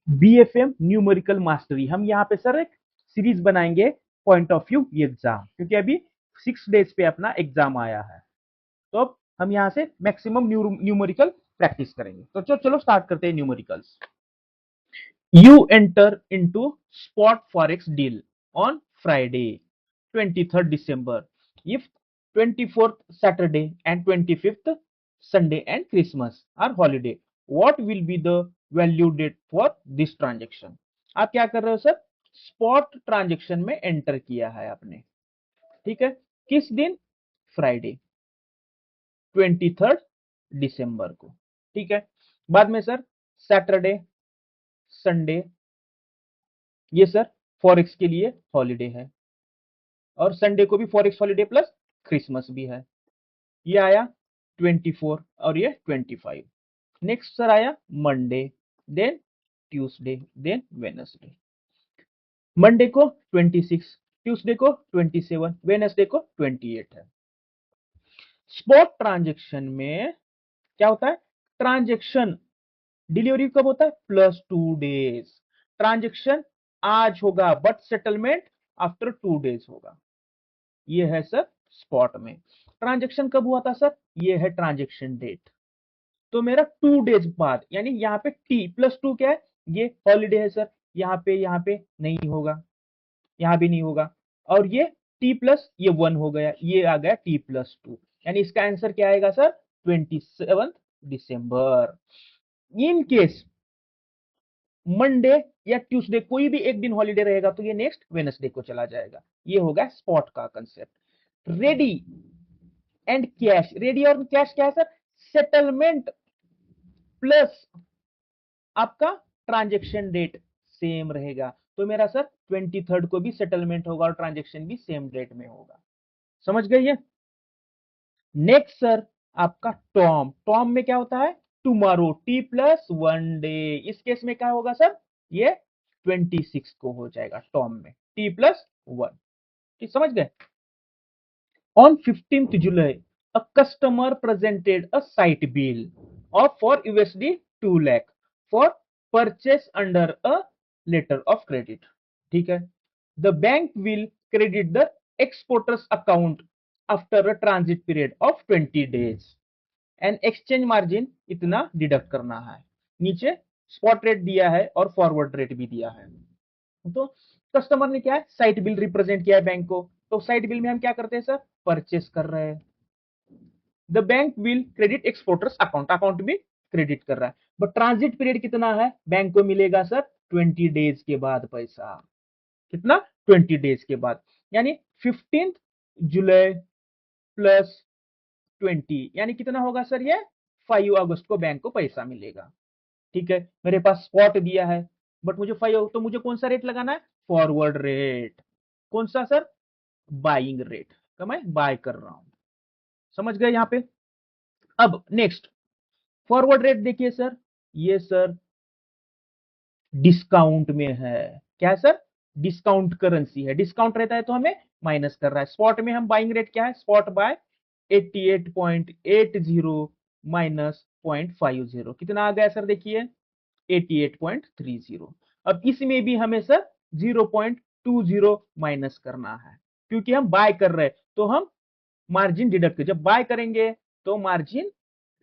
BFM numerical mastery. हम यहाँ पे सर एक सीरीज बनाएंगे पॉइंट ऑफ व्यू एग्जाम, क्योंकि अभी 6 डेज पे अपना एग्जाम आया है, तो अब हम यहाँ से मैक्सिमम न्यूमेरिकल प्रैक्टिस करेंगे। तो चलो स्टार्ट करते हैं numericals. You enter into spot forex deal on Friday, 23rd December. If 24th Saturday and 25th Sunday and Christmas are holiday, what will be the value date for this transaction? आप क्या कर रहे हो sir? Spot transaction में enter किया है आपने, ठीक है। किस दिन? फ्राइडे 23rd दिसंबर को, ठीक है। बाद में सर सैटरडे, संडे, ये सर फॉरेक्स के लिए हॉलीडे है, और संडे को भी फॉरेक्स हॉलीडे प्लस क्रिसमस भी है। ये आया 24 और ये 25। नेक्स्ट सर आया Monday, then Tuesday, then Wednesday. Monday को 26, ट्यूसडे को 27, वेनसडे को 28 है। स्पॉट ट्रांजेक्शन में क्या होता है? ट्रांजेक्शन डिलीवरी कब होता है? +2 डेज। ट्रांजेक्शन आज होगा बट सेटलमेंट आफ्टर 2 डेज होगा। ये है सर स्पॉट में। ट्रांजेक्शन कब हुआ था सर? ये है ट्रांजेक्शन डेट। तो मेरा 2 डेज बाद, यानी यहाँ पे T+2 क्या है? ये हॉलीडे है सर। यहाँ पे नहीं होगा, यहाँ भी नहीं होगा। और ये T+1 हो गया, ये आ गया T+2, यानी इसका आंसर क्या आएगा sir? 27 December. In case Monday या ट्यूसडे कोई भी एक दिन हॉलीडे रहेगा तो ये नेक्स्ट वेनसडे को चला जाएगा। ये होगा स्पॉट का concept. Ready and cash, ready और कैश क्या है सर? सेटलमेंट प्लस आपका ट्रांजेक्शन डेट सेम रहेगा। तो मेरा सर 23rd को भी सेटलमेंट होगा और ट्रांजेक्शन भी सेम डेट में होगा। समझ गए ये? नेक्स्ट सर आपका टॉम। टॉम में क्या होता है? Tomorrow, T+1 day. इस केस में क्या होगा सर? ये 26 को हो जाएगा टॉम में, T+1। ठीक, समझ गए? On 15th July, a customer presented a site bill of for USD 2 lakh for purchase under a letter of credit. ठीक है। The bank will credit the exporter's account after a transit period of 20 days. And exchange margin इतना deduct करना है। नीचे spot rate दिया है और forward rate भी दिया है। तो कस्टमर ने क्या है? साइट बिल रिप्रेजेंट किया है बैंक को। तो साइट बिल में हम क्या करते हैं सर? परचेस कर रहे हैं। The bank will credit exporters account, account भी क्रेडिट कर रहा है। बट ट्रांजिट पीरियड कितना है? बैंक को मिलेगा सर 20 डेज के बाद पैसा। कितना? 20 डेज के बाद, यानी 15 जुलाई प्लस 20, यानी कितना होगा सर? ये 5 अगस्त को बैंक को पैसा मिलेगा। ठीक है। मेरे पास स्पॉट दिया है, बट मुझे 5, तो मुझे कौन सा रेट लगाना है? Forward rate. कौन सा सर? बाइंग रेट का मैं बाय कर रहा हूं। समझ गए यहां पे? अब नेक्स्ट फॉरवर्ड रेट देखिए सर, ये सर डिस्काउंट में है। क्या है सर? डिस्काउंट करेंसी है। डिस्काउंट रहता है तो हमें माइनस कर रहा है। स्पॉट में हम बाइंग रेट क्या है? स्पॉट बाय 88.80 माइनस 0.50, कितना आ गया सर? देखिए 88.30। अब इसमें भी हमें सर 0.20 माइनस करना है, क्योंकि हम बाय कर रहे हैं तो हम मार्जिन डिडक्ट, जब बाय करेंगे तो मार्जिन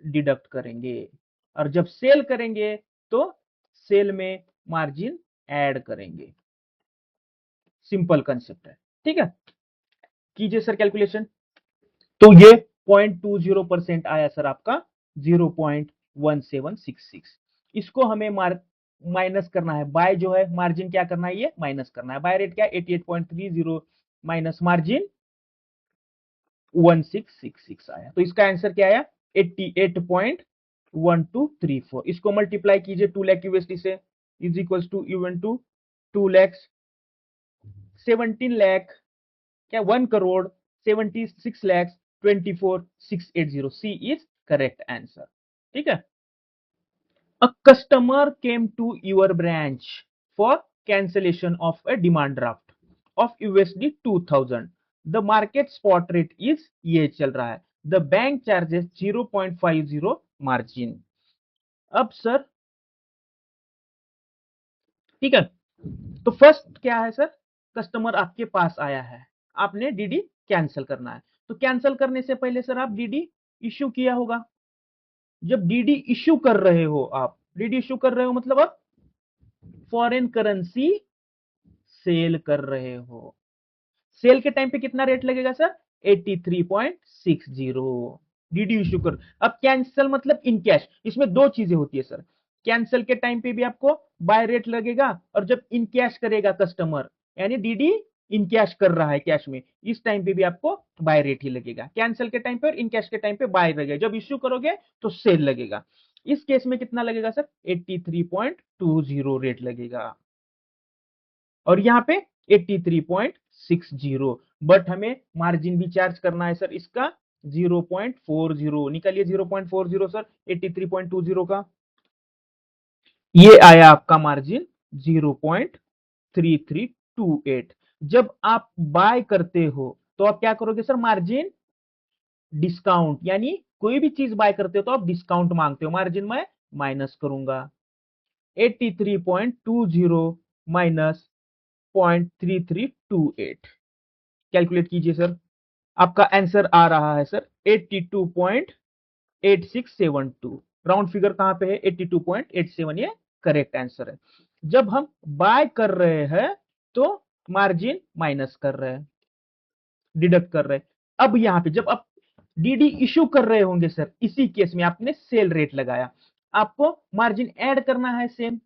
डिडक्ट करेंगे, और जब सेल करेंगे तो सेल में मार्जिन ऐड करेंगे। सिंपल कंसेप्ट है, ठीक है। कीजिए सर कैलकुलेशन। तो ये 0.20% आया सर आपका 0.1766। इसको हमें माइनस करना है। बाय जो है मार्जिन क्या करना है? ये माइनस करना है। बाय रेट क्या? 88.30 माइनस मार्जिन 1666 आया। तो इसका आंसर क्या आया? 88.1234। इसको मल्टीप्लाई कीजिए 2 लाख यूएसडी से, is equal to even to 2 lakh 17 lakh, क्या 1 crore 76 lakh 24,680। C is correct answer, ठीक है। A customer came to your branch for cancellation of a demand draft of USD 2000. The market spot rate is ये चल रहा है। The bank charges 0.50 margin. अब sir ठीक है। तो फर्स्ट क्या है सर, कस्टमर आपके पास आया है, आपने डीडी कैंसिल करना है। तो कैंसिल करने से पहले सर आप डीडी इश्यू किया होगा। जब डीडी इश्यू कर रहे हो, आप डीडी इश्यू कर रहे हो मतलब आप फॉरेन करेंसी सेल कर रहे हो। सेल के टाइम पे कितना रेट लगेगा सर, 83.60 डीडी इश्यू कर। अब कैंसिल मतलब इन कैश, इसमें दो चीजें होती है सर। कैंसिल के टाइम पे भी आपको बाय रेट लगेगा, और जब इन कैश करेगा कस्टमर, यानी डीडी इन कैश कर रहा है कैश में, इस टाइम पे भी आपको बाय रेट ही लगेगा। कैंसिल के टाइम पे और इन कैश के टाइम पे बाय लगेगा, जब इश्यू करोगे तो सेल लगेगा। इस केस में कितना लगेगा सर, 83.20 रेट लगेगा, और यहां पे 83.60। बट हमें मार्जिन भी चार्ज करना है सर इसका 0.40। निकालिए 0.40 सर 83.20 का, ये आया आपका मार्जिन 0.3328। जब आप बाय करते हो तो आप क्या करोगे सर, मार्जिन डिस्काउंट, यानी कोई भी चीज बाय करते हो तो आप डिस्काउंट मांगते हो, मार्जिन में माइनस करूंगा। 83.20 माइनस 0.3328, कैलकुलेट कीजिए सर। आपका आंसर आ रहा है सर 82.8672। राउंड फिगर कहां पे है, 82.87, ये करेक्ट आंसर है। जब हम बाय कर रहे हैं तो मार्जिन माइनस कर रहे हैं, डिडक्ट कर रहे हैं। अब यहां पे जब आप डीडी इश्यू कर रहे होंगे सर, इसी केस में आपने सेल रेट लगाया, आपको मार्जिन ऐड करना है सेम।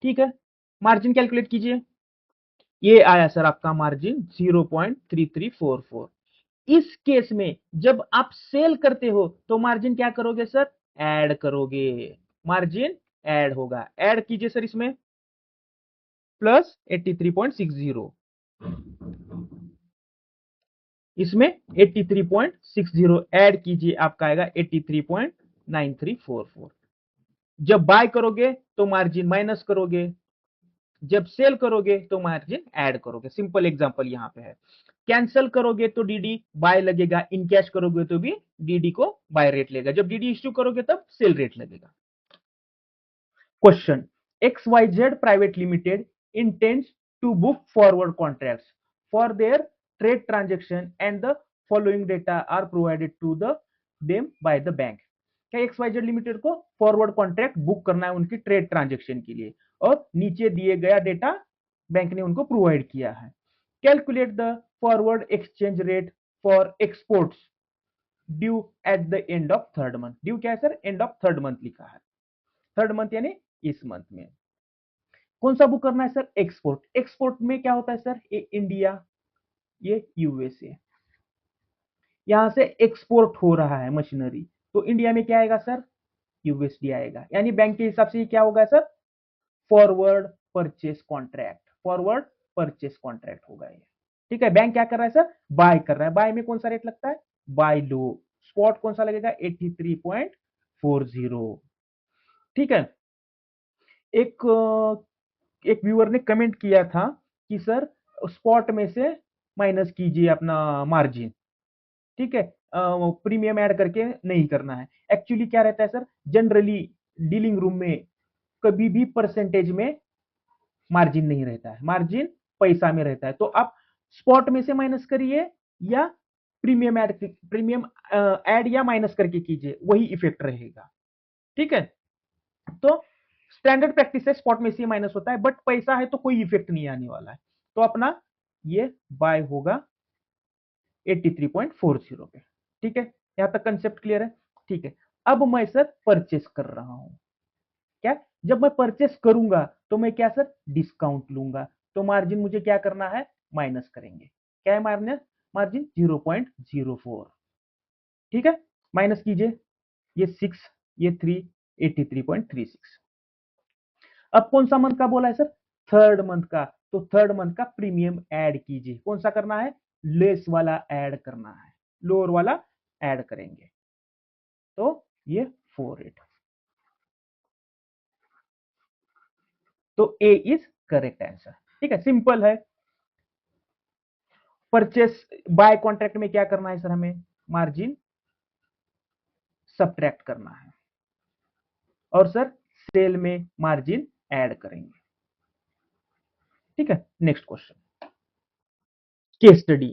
ठीक है, मार्जिन कैलकुलेट कीजिए। ये आया सर आपका मार्जिन 0.3344। इस केस में जब आप सेल करते हो तो मार्जिन क्या करोगे सर, ऐड करोगे, मार्जिन ऐड होगा, ऐड कीजिए सर इसमें प्लस 83.60, इसमें 83.60 ऐड कीजिए, आपका आएगा 83.9344। जब बाय करोगे तो मार्जिन माइनस करोगे, जब सेल करोगे तो मार्जिन ऐड करोगे। सिंपल एग्जांपल यहां पे है। कैंसिल करोगे तो डीडी बाय लगेगा, इन कैश करोगे तो भी डीडी को बाय रेट लगेगा, जब डीडी इश्यू करोगे तब सेल रेट लगेगा। Question, XYZ private limited intends to book forward contracts for their trade transaction and the following data are provided to the them by the bank. क्या XYZ limited को forward contract book करना है उनकी trade transaction के लिए, और नीचे दिए गया डेटा बैंक ने उनको प्रोवाइड किया है। Calculate the forward exchange rate for exports due at the end of third month. Due क्या है sir, end of third month लिखा है, थर्ड मंथ यानी इस मंथ में। कौन सा बुक करना है सर, एक्सपोर्ट। एक्सपोर्ट में क्या होता है सर, ये इंडिया, ये यूएसए, यहां से एक्सपोर्ट हो रहा है मशीनरी, तो इंडिया में क्या आएगा सर, यूएसडी आएगा, यानी बैंक के हिसाब से ये क्या होगा sir, forward purchase contract, forward purchase contract होगा ये। ठीक है, बैंक क्या कर रहा है सर, बाय कर रहा है, बाय में कौन सा रेट लगता है, बाय लो, स्पॉट कौन सा लगेगा, 83.40। ठीक है, एक एक व्यूअर ने कमेंट किया था कि सर स्पॉट में से माइनस कीजिए अपना मार्जिन। ठीक है, प्रीमियम ऐड करके नहीं करना है। एक्चुअली क्या रहता है सर, जनरली डीलिंग रूम में कभी भी परसेंटेज में मार्जिन नहीं रहता है, मार्जिन पैसा में रहता है। तो आप स्पॉट में से माइनस करिए या प्रीमियम ऐड या माइनस करके कीजिए, वही इफेक्ट रहेगा। ठीक है, तो स्टैंडर्ड प्रैक्टिस है स्पॉट में से माइनस होता है, बट पैसा है तो कोई इफेक्ट नहीं आने वाला है। तो अपना ये बाय होगा 83.40 पे। ठीक है, यहां तक कंसेप्ट क्लियर है। ठीक है, अब मैं सर परचेस कर रहा हूं, क्या, जब मैं परचेस करूंगा तो मैं क्या सर, डिस्काउंट लूंगा, तो मार्जिन मुझे क्या करना है, माइनस करेंगे। क्या है माइनस, मार्जिन 0.04। ठीक है, माइनस कीजिए, ये 6, ये 3, 83.36। अब कौन सा मंथ का बोला है सर, थर्ड मंथ का, तो थर्ड मंथ का प्रीमियम ऐड कीजिए। कौन सा करना है, लेस वाला ऐड करना है, लोअर वाला ऐड करेंगे, तो ये 48। तो ए इज करेक्ट आंसर। ठीक है, सिंपल है। परचेस बाय कॉन्ट्रैक्ट में क्या करना है सर, हमें मार्जिन सब्ट्रैक्ट करना है, और सर सेल में मार्जिन ऐड करेंगे। ठीक है, next question, case study,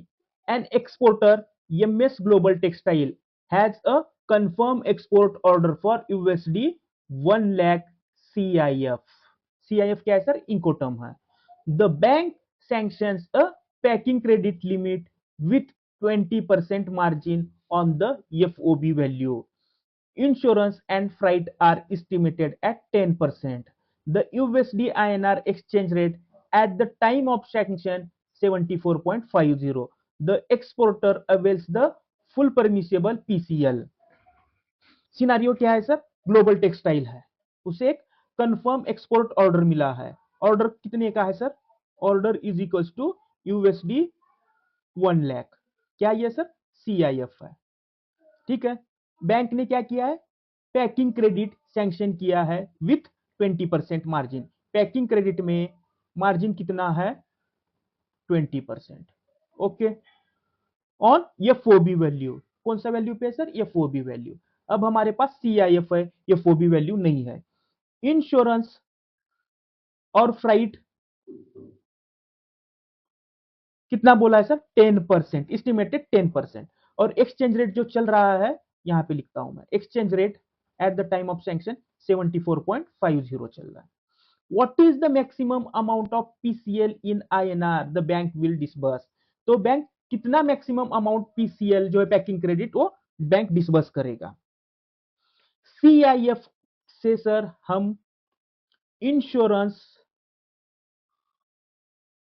an exporter MS global textile has a confirm export order for USD 1 lakh CIF. CIF क्या है सर? इंकोटर्म है। The bank sanctions a packing credit limit with 20% margin on the FOB value. Insurance and freight are estimated at 10%. The USD INR exchange rate at the time of sanction 74.50. The exporter avails the full permissible PCL. Scenario क्या है sir? Global textile है, उसे एक confirm export order मिला है। Order कितने का है sir? Order is equals to USD 1 lakh. क्या ये सर? सीआईएफ है। ठीक है, बैंक ने क्या किया है? पैकिंग क्रेडिट सैंक्शन किया है विथ 20% मार्जिन। पैकिंग क्रेडिट में मार्जिन कितना है? 20%। Okay, on FOB value. कौन सा वैल्यू पे सर? FOB value. अब हमारे पास सीआईएफ है, एफओबी वैल्यू नहीं है। इंश्योरेंस और फ्राइट कितना बोला है सर? 10%, एस्टिमेटेड 10%। और एक्सचेंज रेट जो चल रहा है, यहां पे लिखता हूं मैं, exchange rate at the time of sanction 74.50 चल रहा है। What is the maximum amount of PCL in INR the bank will disburse? तो बैंक कितना मैक्सिमम अमाउंट पीसीएल जो है पैकिंग क्रेडिट वो बैंक डिसबर्स करेगा? सीआईएफ से सर हम इंश्योरेंस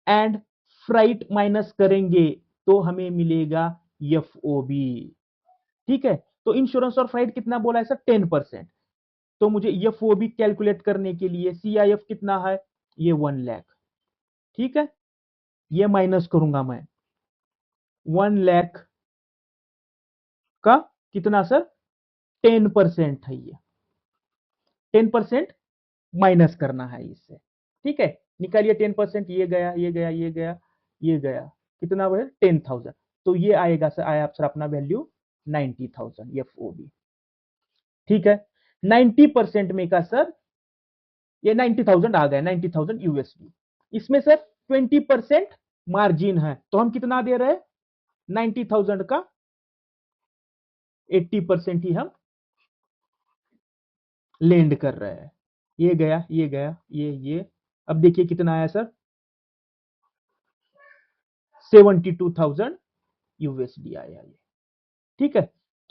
एंड फ्राइट माइनस करेंगे तो हमें मिलेगा एफओबी। ठीक है, तो इंश्योरेंस और फ्राइट कितना बोला है सर? 10%। तो मुझे एफओबी कैलकुलेट करने के लिए सीआईएफ कितना है? ये 1 लाख। ठीक है, ये माइनस करूंगा मैं 1 लाख का कितना सर? 10% है, ये 10% माइनस करना है इससे। ठीक है, निकालिए 10%, ये गया, ये गया, ये गया, ये गया, कितना वो है? 10,000। तो ये आएगा सर, आया सर अपना वैल्यू 90,000 एफओबी। ठीक है, 90% में का सर ये 90,000 आ गया, 90,000 यूएसडी। इसमें सर 20% मार्जिन है, तो हम कितना दे रहे हैं? 90,000 का 80% ही हम लेंड कर रहे हैं। ये गया, ये गया, ये अब देखिए कितना आया सर? 72,000 यूएसडी आया ये। ठीक है,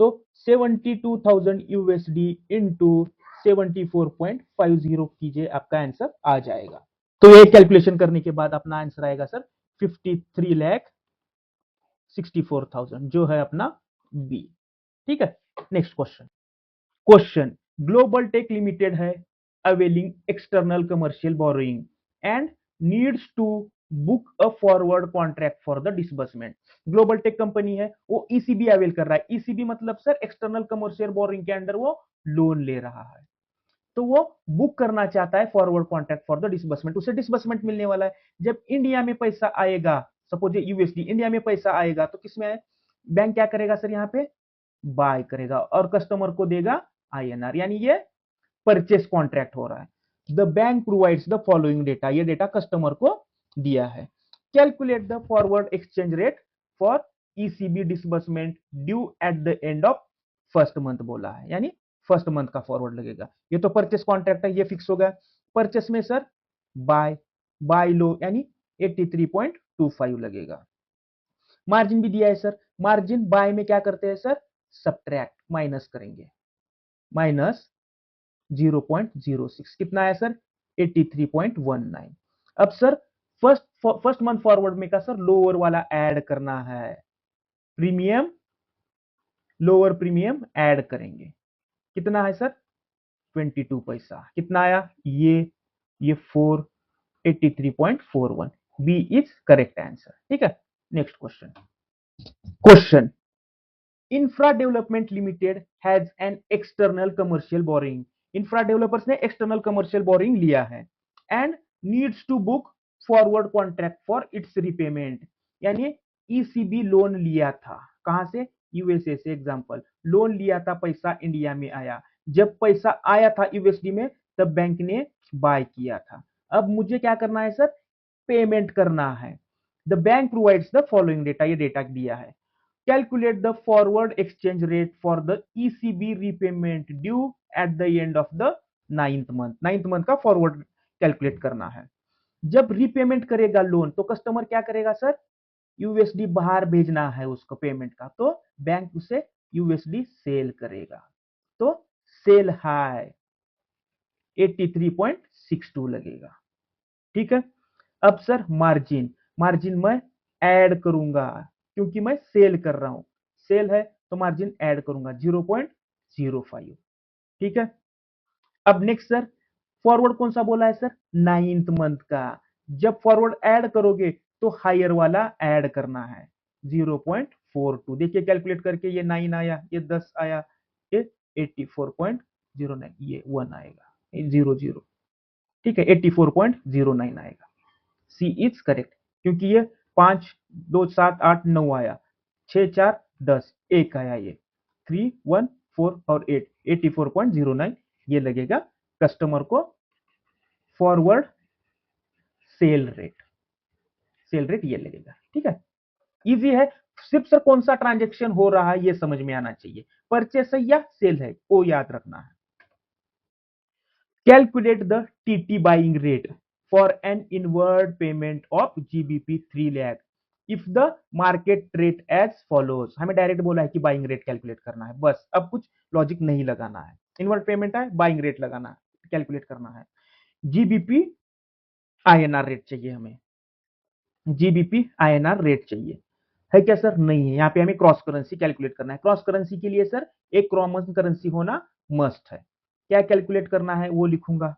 तो 72,000 यूएसडी इंटू 74.50 कीजिए, आपका आंसर आ जाएगा। तो ये कैलकुलेशन करने के बाद अपना आंसर आएगा सर 53,64,000 जो है अपना बी। ठीक है, next question. Question, Global Tech Limited है availing external commercial borrowing and needs to book a forward contract for the disbursement. Global Tech company है, वो ईसीबी अवेल कर रहा है। ईसीबी मतलब सर एक्सटर्नल कमर्शियल बोरोइंग के अंडर वो loan ले रहा है, तो वो बुक करना चाहता है forward contract for the disbursement. उसे डिसबर्समेंट मिलने वाला है जब इंडिया में पैसा आएगा। सपोज यूएसडी इंडिया में पैसा आएगा तो किसमें बैंक क्या करेगा सर? यहाँ पे बाय करेगा और कस्टमर को देगा आईएनआर, यानी ये परचेस कॉन्ट्रैक्ट हो रहा है। The bank provides the following data, ये डेटा कस्टमर को दिया है। Calculate the forward exchange rate for ECB disbursement due at the end of first month बोला है, यानी फर्स्ट मंथ का फॉरवर्ड लगेगा। ये तो परचेस कॉन्ट्रैक्ट है, ये फिक्स हो गया। परचेस में सर बाय, बाय लो यानी 83.25 लगेगा। मार्जिन भी दिया है सर, मार्जिन बाय में क्या करते हैं सर? सब्ट्रैक्ट, माइनस करेंगे, माइनस 0.06 कितना है सर? 83.19। अब सर फर्स्ट मंथ फॉरवर्ड में का सर लोअर वाला ऐड करना है, प्रीमियम, लोअर प्रीमियम ऐड करेंगे। कितना है सर? 22 पैसा। कितना आया? ये 483.41। B is correct answer. ठीक है, next question. Question, infra development limited has an external commercial borrowing. Infra developers ने एक्सटर्नल कमर्शियल बोरिंग लिया है and needs to book forward contract for its repayment. यानी ईसीबी लोन लिया था, कहां से? यूएसए से। एग्जांपल, लोन लिया था, पैसा इंडिया में आया, जब पैसा आया था यूएसडी में तब बैंक ने बाय किया था। अब मुझे क्या करना है सर? पेमेंट करना है। The bank provides the following data, ये डेटा दिया है। Calculate the forward exchange rate for the ECB repayment due at the end of the 9th month. 9th month का फॉरवर्ड कैलकुलेट करना है। जब रीपेमेंट करेगा लोन तो कस्टमर क्या करेगा सर, यूएसडी बाहर भेजना है उसको पेमेंट का, तो बैंक उसे यूएसडी सेल करेगा, तो सेल हाई 83.62 लगेगा। ठीक है। अब सर मार्जिन, मार्जिन मैं ऐड करूंगा क्योंकि मैं सेल कर रहा हूं, सेल है तो मार्जिन ऐड करूंगा 0.05। ठीक है। अब नेक्स्ट सर, फॉरवर्ड कौन सा बोला है सर, 9th मंथ का। जब फॉरवर्ड ऐड करोगे तो हायर वाला ऐड करना है 0.42। देखिए कैलकुलेट करके, ये 9 आया, ये 10 आया, ये 84.09, ये 1 आएगा 00। ठीक है, 84.09 आएगा। सी इज करेक्ट, क्योंकि ये 5 2 7 8 9 आया, 6 4 10 1 आया, ये 3 1 4 और 8 84.09 ये लगेगा कस्टमर को forward cell rate, cell rate ये लगेगा। ठीक है, इजी है। सिर्फ सर कौन सा ट्रांजेक्शन हो रहा है ये समझ में आना चाहिए, परचेस है या सेल है वो याद रखना है। Calculate the TT buying rate for an inward payment of GBP 3 lakh if the market rate as follows. हमें डायरेक्ट बोला है कि बाइंग रेट कैलकुलेट करना है, बस अब कुछ लॉजिक नहीं लगाना है। इनवर्ड पेमेंट है, बाइंग रेट लगाना है, कैलकुलेट करना है। जीबीपी आईएनआर रेट चाहिए हमें, जीबीपी आईएनआर रेट चाहिए, है क्या सर, नहीं है। यहाँ पे हमें क्रॉस करेंसी कैलकुलेट करना है। क्रॉस करेंसी के लिए सर एक कॉमन करेंसी होना मस्ट है। क्या कैलकुलेट करना है वो लिखूंगा।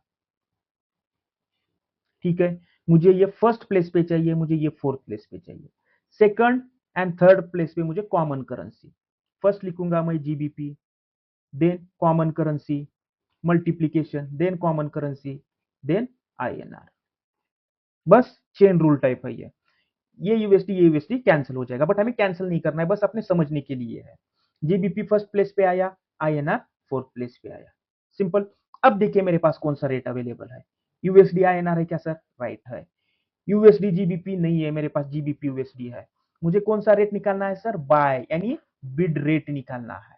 ठीक है, मुझे ये फर्स्ट प्लेस पे चाहिए, मुझे ये फोर्थ प्लेस पे चाहिए, सेकंड एंड थर्ड प्लेस पे मुझे कॉमन करेंसी। फर्स्ट लिखूंगा मैं GBP, then common currency, multiplication, then common currency, then INR. बस चेन रूल टाइप है ये यूएसडी ये यूएसडी कैंसिल हो जाएगा, बट हमें कैंसिल नहीं करना है, बस अपने समझने के लिए है। जीबीपी फर्स्ट प्लेस पे आया, आईएनआर फोर्थ प्लेस पे आया, सिंपल। अब देखिए मेरे पास कौन सा रेट अवेलेबल है, यूएसडी आईएनआर है क्या सर, राइट है। यूएसडी जीबीपी नहीं है मेरे पास, जीबीपी यूएसडी है। मुझे कौन सा रेट निकालना है सर, बाय यानी बिड रेट निकालना है।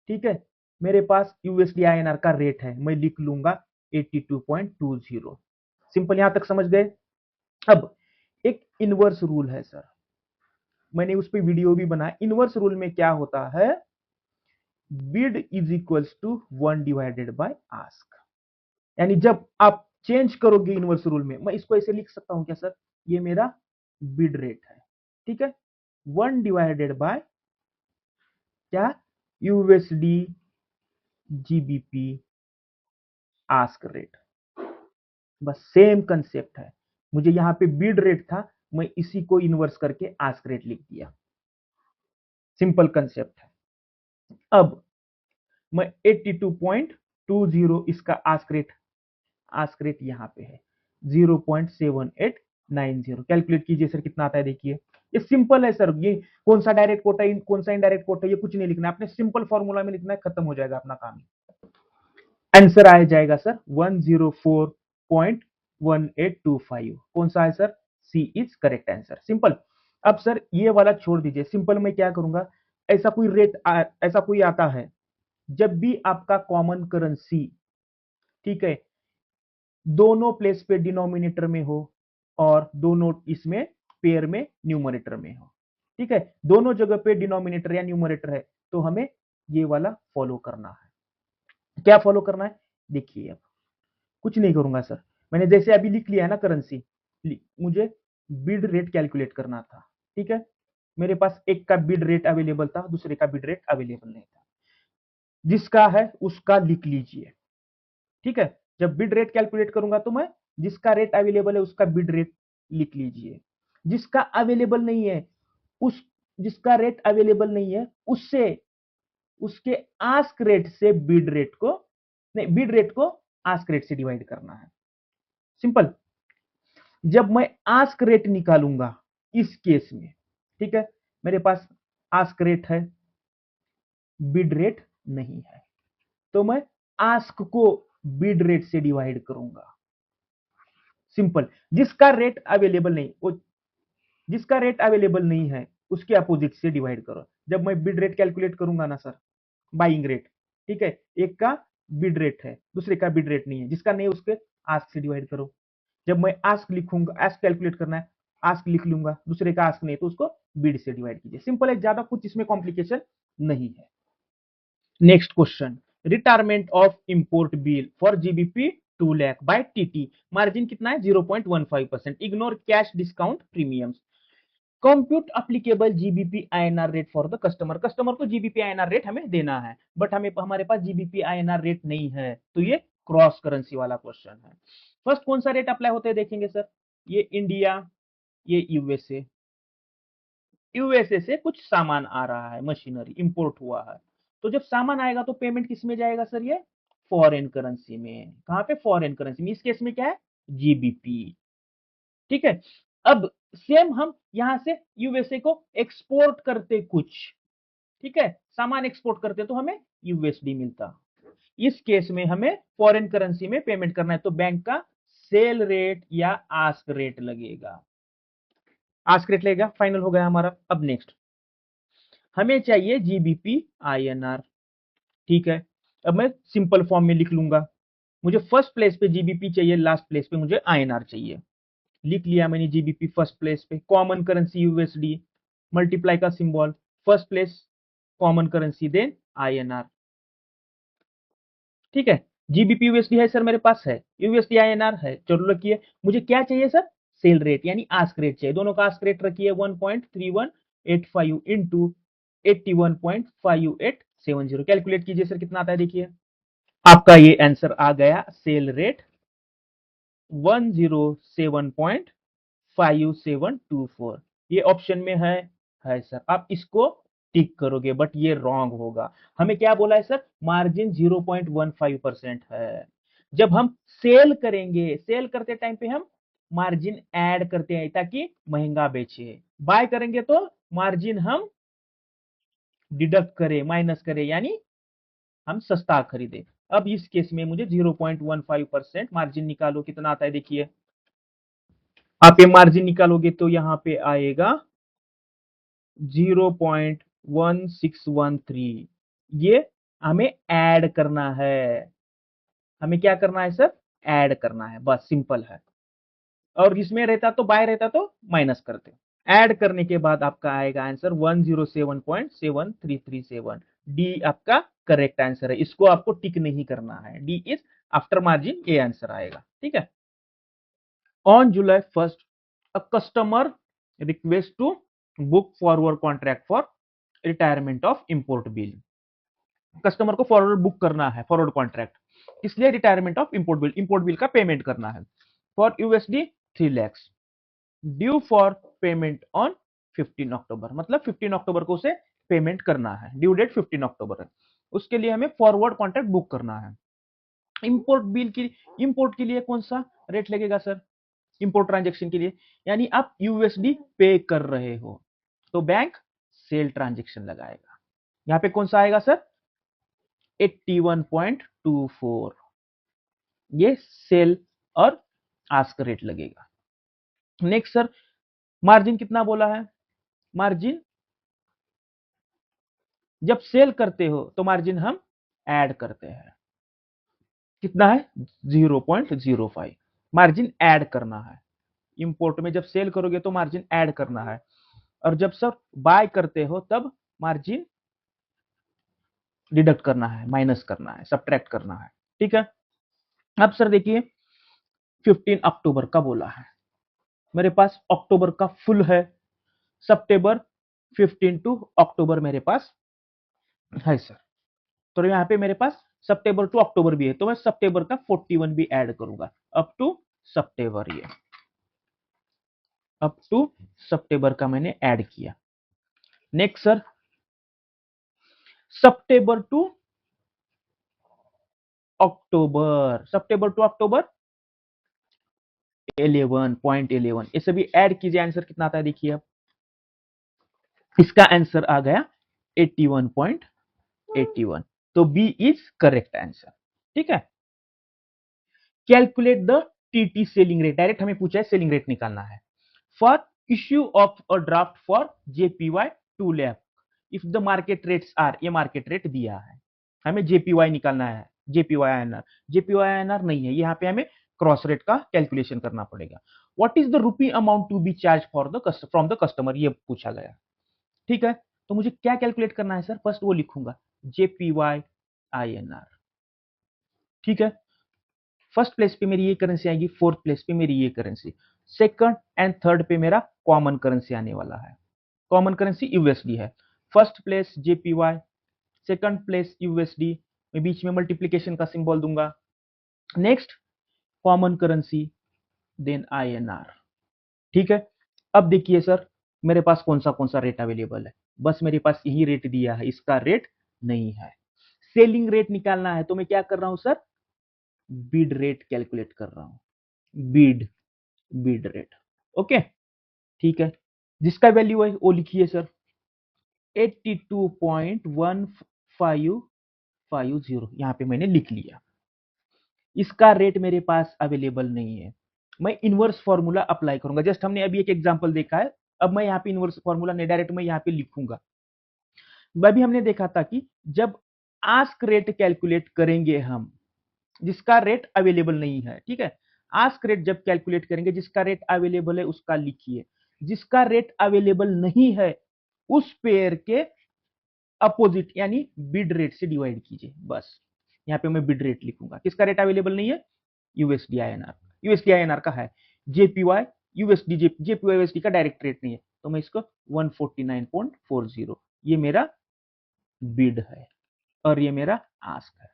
ठीक है, मेरे पास यूएसडी आईएनआर का रेट है, मैं लिख लूंगा 82.20। सिंपल, यहां तक समझ गए। अब एक इनवर्स रूल है सर, मैंने उस पर वीडियो भी बनाया। इनवर्स रूल में क्या होता है, bid is equals to 1 divided by ask. यानी जब आप चेंज करोगे इनवर्स रूल में, मैं इसको ऐसे लिख सकता हूं क्या सर, ये मेरा बिड रेट है। ठीक है, 1 डिवाइडेड बाय क्या, यूएसडी जीबीपी आस्क रेट, बस सेम कंसेप्ट है। मुझे यहां पे बिड रेट था, मैं इसी को इन्वर्स करके आस्क रेट लिख दिया, सिंपल कंसेप्ट है। अब मैं 82.20 इसका आस्क रेट यहां पे है 0.7890। कैलकुलेट कीजिए सर कितना आता है, देखिए ये सिंपल है सर। ये कौन सा डायरेक्ट कोटा है, कौन सा इनडायरेक्ट कोटा है, ये कुछ नहीं लिखना है, आपने सिंपल फॉर्मूला में लिखना है, खत्म हो जाएगा अपना काम। आंसर आ जाएगा सर 104.1825। कौन सा है sir, C is correct answer, simple. अब सर ये वाला छोड़ दीजिए, सिंपल मैं क्या करूंगा, ऐसा कोई ऐसा कोई आता है, जब भी आपका कॉमन करेंसी, ठीक है, दोनों प्लेस पे डिनोमिनेटर में हो और दोनों इसमें पेयर में न्यूमरेटर में हो, ठीक है, दोनों जगह पे डिनोमिनेटर या न्यूमरेटर है, तो हमें ये वाला फॉलो करना है। क्या फॉलो करना है, देखिए अब कुछ नहीं करूंगा सर, मैंने जैसे अभी लिख लिया है ना करेंसी, मुझे बिड रेट कैलकुलेट करना था। ठीक है, मेरे पास एक का बिड रेट अवेलेबल था, दूसरे का बिड रेट अवेलेबल नहीं था, जिसका है उसका लिख लीजिए। ठीक है, जब बिड रेट कैलकुलेट करूंगा तो मैं जिसका रेट अवेलेबल है उसका बिड रेट लिख लीजिए, जिसका अवेलेबल नहीं है उस जिसका रेट अवेलेबल नहीं है उससे उसके आस्क रेट से बिड रेट को, नहीं, बिड रेट को आस्क रेट से डिवाइड करना है, सिंपल। जब मैं आस्क रेट निकालूंगा इस केस में, ठीक है, मेरे पास आस्क रेट है, बिड रेट नहीं है, तो मैं आस्क को बिड रेट से डिवाइड करूंगा, सिंपल। जिसका रेट अवेलेबल नहीं, वो जिसका रेट अवेलेबल नहीं है उसके अपोजिट से डिवाइड करो। जब मैं बिड रेट कैलकुलेट करूंगा ना सर, बाइंग रेट, ठीक है, एक का बिड रेट है, दूसरे का बिड रेट नहीं है, जिसका नहीं उसके आस्क से डिवाइड करो। जब मैं आस्क लिखूंगा, आस्क कैलकुलेट करना है, आस्क लिख लूंगा, दूसरे का आस्क नहीं तो उसको बिड से डिवाइड कीजिए। सिंपल है, ज्यादा कुछ इसमें कॉम्प्लिकेशन नहीं है। Next question, retirement of import bill for GBP 2 lakh by TT, margin कितना है 0.15%, ignore cash discount premiums, compute applicable GBP INR rate for the customer, customer को जीबीपी आईएनआर रेट हमें देना है, बट हमारे पास जीबीपी आईएनआर रेट नहीं है, तो ये क्रॉस करेंसी वाला क्वेश्चन है। फर्स्ट कौन सा रेट अप्लाई होते हैं देखेंगे सर, ये इंडिया, ये यूएसए, यूएसए से कुछ सामान आ रहा है, मशीनरी इंपोर्ट हुआ है, तो जब सामान आएगा तो पेमेंट किस में जाएगा सर, ये फॉरेन करेंसी में। कहां पे, फॉरेन करेंसी में, इस केस में क्या है, जीबीपी। ठीक है, अब सेम हम यहां से यूएसए को एक्सपोर्ट करते कुछ, ठीक है, सामान एक्सपोर्ट करते तो हमें यूएसडी मिलता, इस केस में हमें फॉरेन करेंसी में पेमेंट करना है, तो बैंक का सेल रेट या आस्क रेट लगेगा, आस्क रेट लगेगा। फाइनल हो गया हमारा। अब नेक्स्ट हमें चाहिए जीबीपी आईएनआर, ठीक है, अब मैं सिंपल फॉर्म में लिख लूंगा, मुझे फर्स्ट प्लेस पे जीबीपी चाहिए, लास्ट प्लेस पे मुझे आईएनआर चाहिए। लिख लिया मैंने जीबीपी फर्स्ट प्लेस पे, कॉमन करेंसी यूएसडी, मल्टीप्लाई का symbol, first place common currency then INR, ठीक है। जीबीपी यूएसडी है सर मेरे पास, है यूएसडी आईएनआर है, चलो रखिए। मुझे क्या चाहिए सर, सेल रेट यानी आस्क रेट चाहिए, दोनों का आस्क रेट रखिए 1.3185 इंटू 81.5870, कैलकुलेट कीजिए सर कितना आता है, देखिए आपका ये आंसर आ गया, सेल रेट 107.5724, ये ऑप्शन में है सर। आप इसको टिक करोगे, बट ये रॉन्ग होगा। हमें क्या बोला है सर, मार्जिन 0.15% है। जब हम सेल करेंगे, सेल करते टाइम पे हम मार्जिन ऐड करते हैं ताकि महंगा बेचे, बाय करेंगे तो मार्जिन हम डिडक्ट करें, माइनस करें, यानी हम सस्ता खरीदे। अब इस केस में मुझे 0.15% मार्जिन निकालो, कितना आता है देखिए, आप ये मार्जिन निकालोगे तो यहां पे आएगा 0.1613, ये हमें ऐड करना है, हमें क्या करना है सर, ऐड करना है, बस सिंपल है। और इसमें रहता तो बाय रहता तो माइनस करते, ऐड करने के बाद आपका आएगा आंसर 107.7337, डी आपका करेक्ट आंसर है, इसको आपको टिक नहीं करना है, डी इज आफ्टर मार्जिन, ये आंसर आएगा, ठीक है। On July 1st, a customer requests to book forward contract for retirement of import bill. Customer को फॉरवर्ड बुक करना है, फॉरवर्ड कॉन्ट्रैक्ट, इसलिए रिटायरमेंट ऑफ इंपोर्ट बिल का पेमेंट करना है for USD 3 lakhs, due for payment on 15 अक्टूबर, मतलब 15 अक्टूबर को उसे पेमेंट करना है, ड्यू डेट 15 अक्टूबर है, उसके लिए हमें फॉरवर्ड कॉन्ट्रैक्ट बुक करना है। इंपोर्ट बिल की, इंपोर्ट के लिए कौन सा रेट लगेगा सर, इंपोर्ट ट्रांजेक्शन के लिए, यानी आप यूएसडी पे कर रहे हो तो बैंक सेल ट्रांजेक्शन लगाएगा, यहां पे कौन सा आएगा सर 81.24, ये सेल और आस्क रेट लगेगा। नेक्स्ट सर, मार्जिन कितना बोला है, मार्जिन जब सेल करते हो तो मार्जिन हम ऐड करते हैं, कितना है 0.05, मार्जिन ऐड करना है, इंपोर्ट में जब सेल करोगे तो मार्जिन ऐड करना है, और जब सर बाय करते हो तब मार्जिन डिडक्ट करना है, माइनस करना है, सब्ट्रैक्ट करना है, ठीक है। अब सर देखिए 15 अक्टूबर का बोला है, मेरे पास अक्टूबर का फुल है, सितंबर 15 टू अक्टूबर मेरे पास है सर, तो यहाँ पे मेरे पास सितंबर टू अक्टूबर भी है, तो मैं सितंबर का 41 भी ऐड करूंगा, अप टू सितंबर, ये अप टू सितंबर का मैंने ऐड किया। Next sir, September to October, September to October 11.11, ये सभी ऐड कीजिए, आंसर कितना आता है देखिए, अब इसका आंसर आ गया 81.81, तो बी इज करेक्ट आंसर, ठीक है। Calculate the TT selling rate, direct हमें पूछा है सेलिंग रेट निकालना है for issue of a draft for JPY 2 lakh if the market rates are, ये मार्केट रेट दिया है, हमें जेपीवाई निकालना है, जेपीवाई आईएनआर, जेपीवाई आईएनआर नहीं है, यहाँ पे हमें क्रॉस रेट का कैलकुलेशन करना पड़ेगा। What is the rupee amount to be charged for the from the customer, ये पूछा गया। ठीक है, तो मुझे क्या कैलकुलेट करना है सर, फर्स्ट वो लिखूंगा जेपीवाई आईएनआर। ठीक है, फर्स्ट प्लेस पे मेरी ये करेंसी आएगी, फोर्थ प्लेस पे मेरी ये करेंसी, सेकंड एंड थर्ड पे मेरा कॉमन करेंसी आने वाला है, कॉमन करेंसी यूएसडी है। First place JPY, second place USD, मैं बीच में मल्टीप्लीकेशन का सिंबल दूंगा। Next common currency, then INR. ठीक है, अब देखिए सर मेरे पास कौन सा रेट अवेलेबल है, बस मेरे पास यही रेट दिया है, इसका रेट नहीं है। सेलिंग रेट निकालना है तो मैं क्या कर रहा हूं सर, बिड रेट कैलकुलेट कर रहा हूं, बिड बिड रेट। ओके, ठीक है, जिसका वैल्यू है वो लिखिए सर 82.1550, यहां पे मैंने लिख लिया। इसका रेट मेरे पास अवेलेबल नहीं है, मैं इनवर्स फॉर्मूला अप्लाई करूंगा, जस्ट हमने अभी एक एग्जांपल देखा है, अब मैं यहाँ पे इनवर्स फॉर्मूला नहीं, डायरेक्ट मैं यहाँ पे लिखूंगा। अभी हमने देखा था कि जब आस्क रेट कैलकुलेट करेंगे हम, जिसका रेट अवेलेबल नहीं है, ठीक है, आस्क रेट जब कैलकुलेट करेंगे, जिसका रेट अवेलेबल है उसका लिखिए, जिसका रेट अवेलेबल नहीं है उस पेयर के अपोजिट यानी बिड रेट से डिवाइड कीजिए, बस यहाँ पे मैं बिड रेट लिखूंगा। किसका रेट अवेलेबल नहीं है, यूएसडी आईएनआर, यूएसडी आईएनआर का है, जेपीवाई यूएसडी, जेपीवाई यूएसडी का डायरेक्ट रेट नहीं है, तो मैं इसको 149.40, ये मेरा बिड है और ये मेरा आस्क है।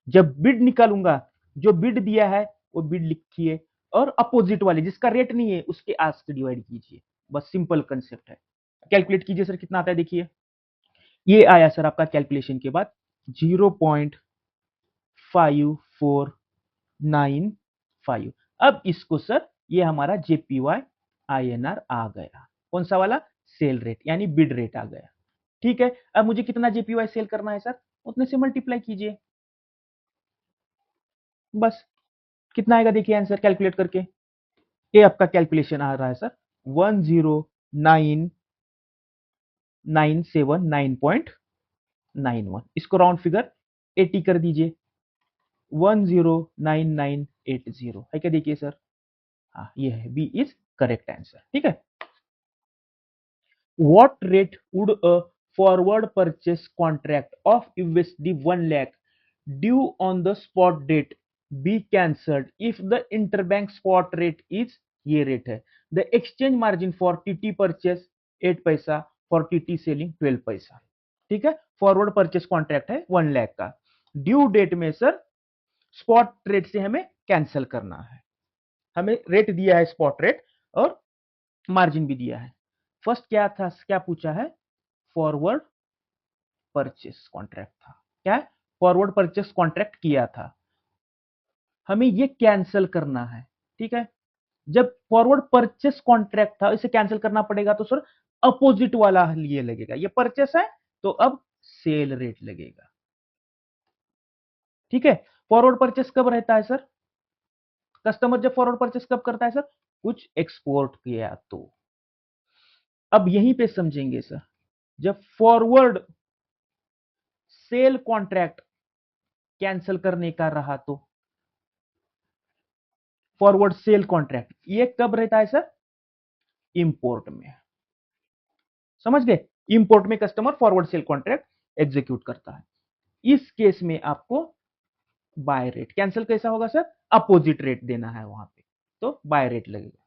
जब बिड निकालूंगा, जो बिड दिया है वो बिड लिखिए और अपोजिट वाले जिसका रेट नहीं है उसके आस्क से डिवाइड कीजिए, बस सिंपल कंसेप्ट है। कैलकुलेट कीजिए सर कितना आता है, देखिए ये आया सर आपका कैलकुलेशन के बाद 0.5495। अब इसको सर ये हमारा जेपीवाई आईएनआर आ गया, कौन सा वाला, सेल रेट यानी बिड रेट आ गया। ठीक है, अब मुझे कितना जेपीवाई सेल करना है सर, उतने से मल्टीप्लाई कीजिए, बस कितना आएगा देखिए आंसर कैलकुलेट करके, ये आपका कैलकुलेशन आ रहा है सर 109,979.91, इसको राउंड फिगर 80 कर दीजिए, 109980 है क्या, देखिए सर, हाँ ये है, बी इज करेक्ट आंसर। ठीक है, what rate would a forward purchase contract of USD 1 lakh due on the spot date be cancelled if the interbank spot rate is, ये रेट है, the exchange margin for TT purchase 8 पैसा, for TT selling 12 पैसा। ठीक है, forward purchase contract है 1 लाख का, due date में sir spot rate से हमें कैंसिल करना है, हमें रेट दिया है स्पॉट रेट और मार्जिन भी दिया है। फर्स्ट क्या था, क्या पूछा है, फॉरवर्ड परचेस कॉन्ट्रैक्ट था, क्या है, फॉरवर्ड परचेस कॉन्ट्रैक्ट किया था, हमें ये कैंसिल करना है। ठीक है, जब फॉरवर्ड परचेस कॉन्ट्रैक्ट था इसे कैंसिल करना पड़ेगा तो सर अपोजिट वाला लिए लगेगा, ये परचेस है तो अब सेल रेट लगेगा। ठीक है, फॉरवर्ड परचेस कब रहता है सर, कस्टमर जब फॉरवर्ड परचेस कब करता है सर, कुछ एक्सपोर्ट किया तो। अब यहीं पे समझेंगे सर, जब फॉरवर्ड सेल कॉन्ट्रैक्ट कैंसिल करने का रहा तो, फॉरवर्ड सेल कॉन्ट्रैक्ट ये कब रहता है सर, इंपोर्ट में, समझ गए, इंपोर्ट में customer forward sell contract execute करता है, इस केस में आपको बाय रेट, कैंसिल कैसा होगा सर, अपोजिट रेट देना है वहां पे, तो बाय रेट लगेगा,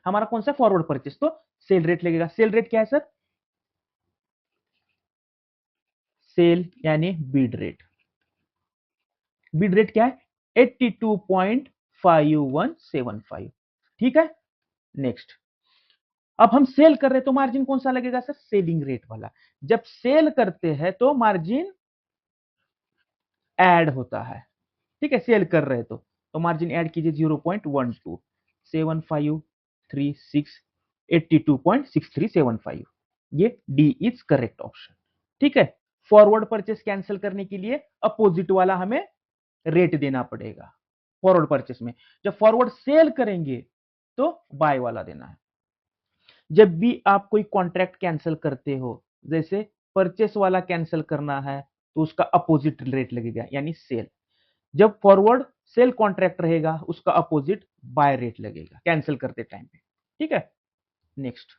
हमारा कौन सा फॉरवर्ड परचेस, तो सेल रेट लगेगा। सेल रेट क्या है सर, सेल यानी बिड रेट, बिड रेट क्या है 82.5175। ठीक है, नेक्स्ट, अब हम सेल कर रहे हैं तो मार्जिन कौन सा लगेगा सर, सेलिंग रेट वाला, जब सेल करते हैं तो मार्जिन ऐड होता है। ठीक है, सेल कर रहे हैं तो मार्जिन ऐड कीजिए 0.12 7536 82.6375, ये डी इज करेक्ट ऑप्शन। ठीक है, फॉरवर्ड परचेस कैंसिल करने के लिए अपोजिट वाला हमें रेट देना पड़ेगा, फॉरवर्ड परचेस में। जब फॉरवर्ड सेल करेंगे तो बाय वाला देना है। जब भी आप कोई कॉन्ट्रैक्ट कैंसिल करते हो, जैसे परचेस वाला कैंसिल करना है तो उसका अपोजिट रेट लगेगा यानी सेल। जब फॉरवर्ड सेल कॉन्ट्रैक्ट रहेगा उसका अपोजिट बाय रेट लगेगा कैंसिल करते टाइम पे। ठीक है, next,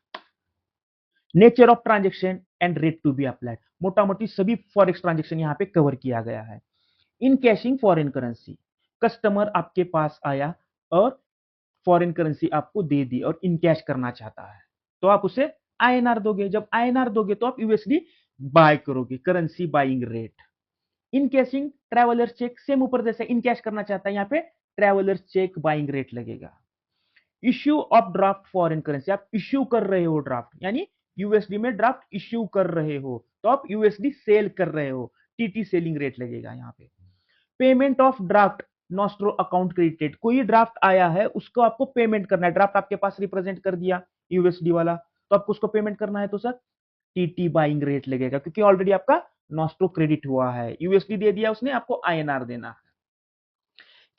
nature of transaction and rate to be applied. मोटा मोटी सभी फॉरेक्स ट्रांजेक्शन यहां पे कवर किया गया है। इन कैशिंग फॉरेन करेंसी, कस्टमर आपके पास आया और फॉरेन करेंसी आपको दे दी और इन कैश करना चाहता है तो आप उसे आईएनआर दोगे। जब आईएनआर दोगे तो आप यूएसडी बाय करोगे, करेंसी बाइंग रेट। इन कैशिंग ट्रैवलर्स चेक, सेम ऊपर जैसे इन कैश करना चाहता है यहां पे ट्रैवलर्स चेक बाइंग रेट लगेगा। Issue of draft foreign currency, आप इश्यू कर रहे हो ड्राफ्ट यानी यूएसडी में ड्राफ्ट इश्यू कर रहे हो तो आप यूएसडी सेल कर रहे हो, टीटी सेलिंग रेट लगेगा यहां पे। Payment of draft nostro account credited, कोई ड्राफ्ट आया है उसको आपको पेमेंट करना है, ड्राफ्ट आपके पास रिप्रेजेंट कर दिया यूएसडी वाला तो आपको उसको पेमेंट करना है तो सर टीटी बाइंग रेट लगेगा क्योंकि ऑलरेडी आपका नॉस्ट्रो क्रेडिट हुआ है, यूएसडी दे दिया उसने, आपको आईएनआर देना है।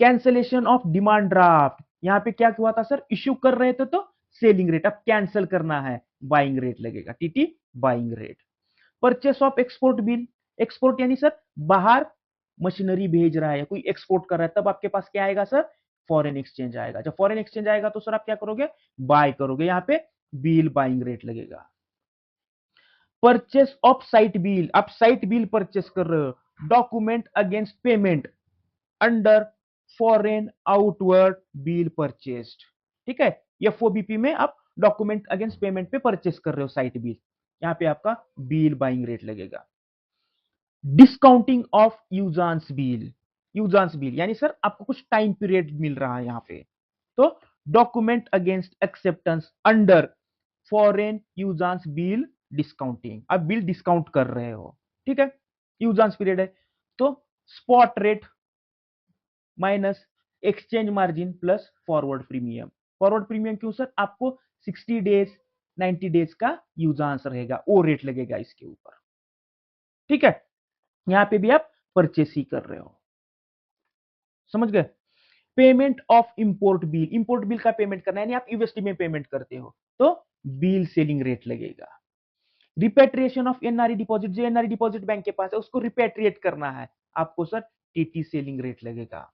कैंसलेशन ऑफ डिमांड ड्राफ्ट, यहां पे क्या हुआ था सर, इश्यू कर रहे थे तो सेलिंग रेट, अब कैंसिल करना है बाइंग रेट लगेगा, TT buying rate. Purchase of export bill, export यानी सर बाहर मशीनरी भेज रहा है, कोई एक्सपोर्ट कर रहा है तब आपके पास क्या आएगा सर, फॉरेन एक्सचेंज आएगा। जब फॉरेन एक्सचेंज आएगा तो सर आप क्या करोगे, बाय करोगे, यहां पे बिल बाइंग रेट लगेगा। परचेस ऑफ साइट बिल, आप साइट बिल परचेस कर रहे हो, document against payment under foreign outward bill purchased. ठीक है, एफओबीपी में आप डॉक्यूमेंट अगेंस्ट पेमेंट पे परचेस कर रहे हो साइट बिल, यहां पे आपका बिल बाइंग रेट लगेगा। डिस्काउंटिंग ऑफ यूजांस बिल, यूजांस बिल यानी सर आपको कुछ टाइम पीरियड मिल रहा है यहां पे तो document against acceptance under foreign usance bill discounting, आप बिल डिस्काउंट कर रहे हो। ठीक है, यूजांस पीरियड है तो spot rate minus exchange margin plus forward premium. Forward premium क्यों सर, आपको 60 डेज 90 डेज का यूजांस रहेगा, वो रेट लगेगा इसके ऊपर। ठीक है, यहां पे भी आप परचेस ही कर रहे हो, समझ गए। Payment of import bill, import bill का पेमेंट करना है यानी आप यूएसडी में पेमेंट करते हो तो बिल सेलिंग रेट लगेगा। रिपेट्रिएशन ऑफ एनआरई डिपॉजिट, जो एनआरई डिपॉजिट बैंक के पास है उसको रिपेट्रिएट करना है आपको सर, टीटी सेलिंग रेट लगेगा।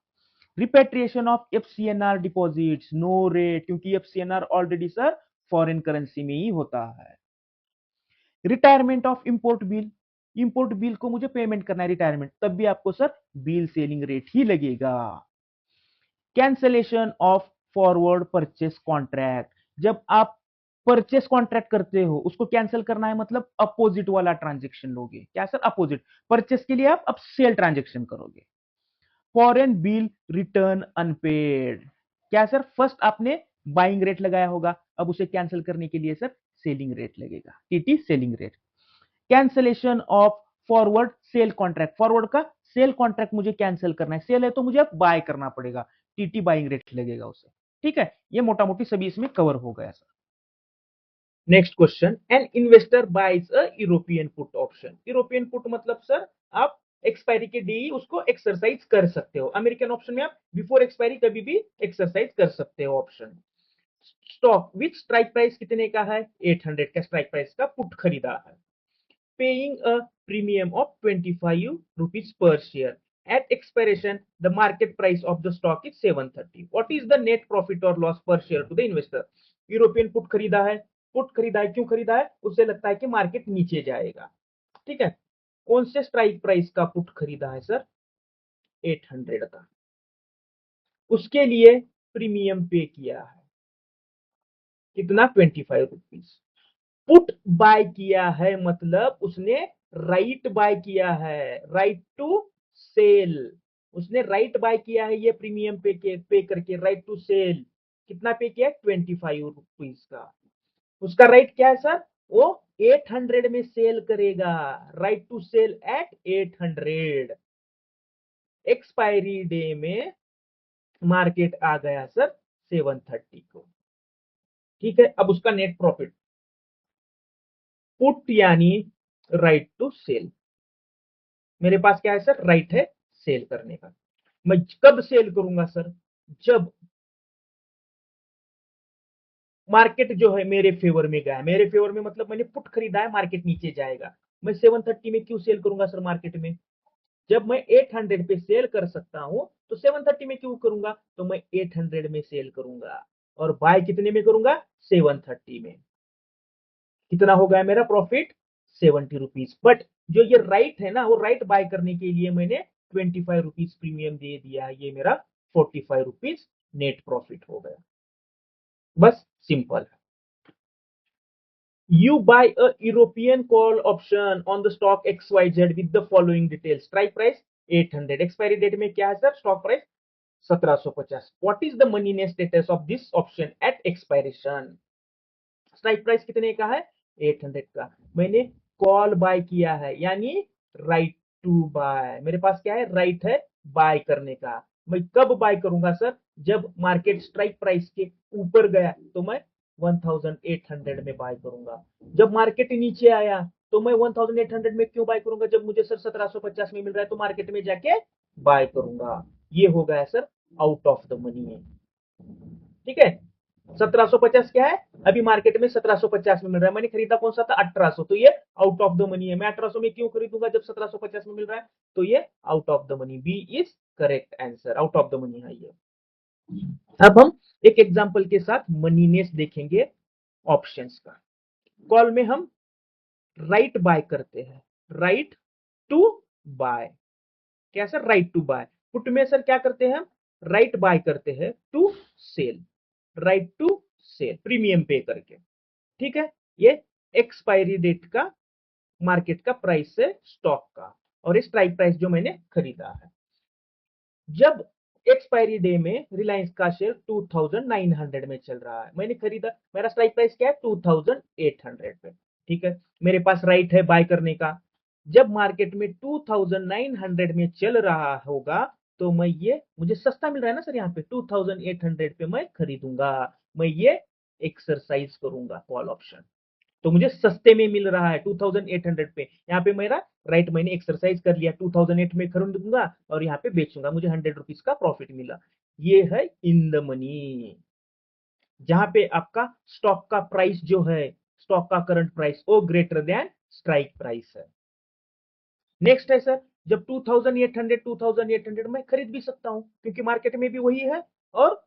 Repatriation of FCNR deposits, no rate क्योंकि FCNR already sir foreign currency में ही होता है। Retirement of import bill, import bill को मुझे पेमेंट करना है रिटायरमेंट, तब भी आपको सर बिल सेलिंग रेट ही लगेगा। Cancellation of forward purchase contract, जब आप परचेस कॉन्ट्रैक्ट करते हो उसको कैंसिल करना है मतलब अपोजिट वाला ट्रांजेक्शन लोगे, क्या सर, अपोजिट। परचेस के लिए आप अब सेल ट्रांजेक्शन करोगे। फॉरेन बिल रिटर्न अनपेड, क्या सर, फर्स्ट आपने बाइंग रेट लगाया होगा, अब उसे कैंसिल करने के लिए सर सेलिंग रेट लगेगा, TT selling rate. Cancellation of forward sell contract, forward का सेल कॉन्ट्रैक्ट मुझे कैंसिल करना है, सेल है तो मुझे अब बाय करना पड़ेगा, टीटी बाइंग रेट लगेगा उसे। ठीक है, ये मोटा मोटी सभी इसमें कवर हो गया sir. Next question, an investor buys a European put option, European put मतलब सर आप एक्सपायरी के डी उसको एक्सरसाइज कर सकते हो, अमेरिकन ऑप्शन में आप बिफोर एक्सपायरी कभी भी एक्सरसाइज कर सकते हो option. Stock with strike price कितने का है, 800 का स्ट्राइक प्राइस का पुट खरीदा है। Paying a premium of 25 rupees per share, at expiration the market price of the stock is 730, what is the net profit or loss per share to the investor। European put खरीदा है, put खरीदा है क्यों खरीदा है, उसे लगता है कि मार्केट नीचे जाएगा। ठीक है, कौन से स्ट्राइक प्राइस का पुट खरीदा है सर, 800 का, उसके लिए प्रीमियम पे किया है कितना, 25 rupees। पुट बाय किया है मतलब उसने राइट बाय किया है, राइट टू सेल, उसने राइट बाय किया है, ये प्रीमियम पे करके राइट टू सेल कितना पे किया है, 25 rupees का। उसका राइट क्या है सर, वो 800 में सेल करेगा, right to sell at 800। Expiry day में मार्केट आ गया सर 730 को। ठीक है, अब उसका नेट प्रॉफिट, पुट यानी राइट टू सेल, मेरे पास क्या है सर, राइट है सेल करने का। मैं कब सेल करूंगा सर? जब मार्केट जो है मेरे फेवर में गया, मेरे फेवर में मतलब मैंने पुट खरीदा है, मार्केट नीचे जाएगा, मैं 730 में क्यों सेल करूंगा सर मार्केट में? जब मैं 800 पे सेल कर सकता हूं तो 730 में क्यों करूंगा? तो मैं 800 में सेल करूंगा और बाय कितने में करूंगा? 730 में। कितना हो गया मेरा प्रॉफिट? 70 रुपीज। बट जो ये राइट है ना, वो राइट बाय करने के लिए मैंने 25 रुपीज प्रीमियम दे दिया, ये मेरा 45 रुपीज नेट प्रॉफिट हो गया। बस simple. You buy a European call option on the stock XYZ with the following details. Strike price 800. Expiry date में क्या है sir? Stock price 1750. What is the money name status of this option at expiration? Strike price कितने का है? 800 का। मैंने call bye किया है, यानी राइट टू बाय। मेरे पास क्या है? राइट है बाय करने का। मैं कब बाय करूंगा सर? जब मार्केट स्ट्राइक प्राइस के ऊपर गया तो मैं 1800 में बाय करूंगा। जब मार्केट नीचे आया तो मैं 1800 में क्यों बाय करूंगा? जब मुझे सर 1750 में मिल रहा है तो मार्केट में जाके बाय करूंगा। ये हो गया sir out of the money है। ठीक है, 1750 क्या है? अभी मार्केट में 1750 में मिल रहा है, मैंने खरीदा कौन सा था? 1800, तो ये आउट ऑफ द मनी है। मैं 1800 में क्यों खरीदूंगा जब 1750 में मिल रहा है? तो ये out of the money. B is correct answer, out of the money है ये। अब हम एक एग्जांपल के साथ मनीनेस देखेंगे ऑप्शंस का। कॉल में हम राइट बाय करते हैं, राइट टू बाय। क्या sir? Right to buy. Put में सर क्या करते हैं हम? राइट बाय करते हैं to sell, right to sell premium pay करके। ठीक है, ये एक्सपायरी डेट का, मार्केट का प्राइस है स्टॉक का, और स्ट्राइक प्राइस जो मैंने खरीदा है। जब एक्सपायरी डे में रिलायंस का शेयर 2900 में चल रहा है, मैंने खरीदा, मेरा स्ट्राइक प्राइस क्या है? 2800 पे। ठीक है, मेरे पास राइट है बाय करने का। जब मार्केट में 2900 में चल रहा होगा तो मैं ये, मुझे सस्ता मिल रहा है ना सर, यहाँ पे 2800 पे मैं खरीदूंगा। मैं ये एक्सरसाइज करूंगा कॉल ऑप्शन, तो मुझे सस्ते में मिल रहा है 2800 पे। यहाँ पे मेरा राइट, मैंने एक्सरसाइज कर लिया, 2008 में खरीदूंगा और यहाँ पे बेचूंगा, मुझे 100 रुपीज का प्रॉफिट मिला। ये है इन द मनी, जहां पे आपका स्टॉक का प्राइस जो है, स्टॉक का करंट प्राइस वो ग्रेटर देन स्ट्राइक प्राइस है। नेक्स्ट है सर, जब 2800 मैं खरीद भी सकता हूं क्योंकि मार्केट में भी वही है और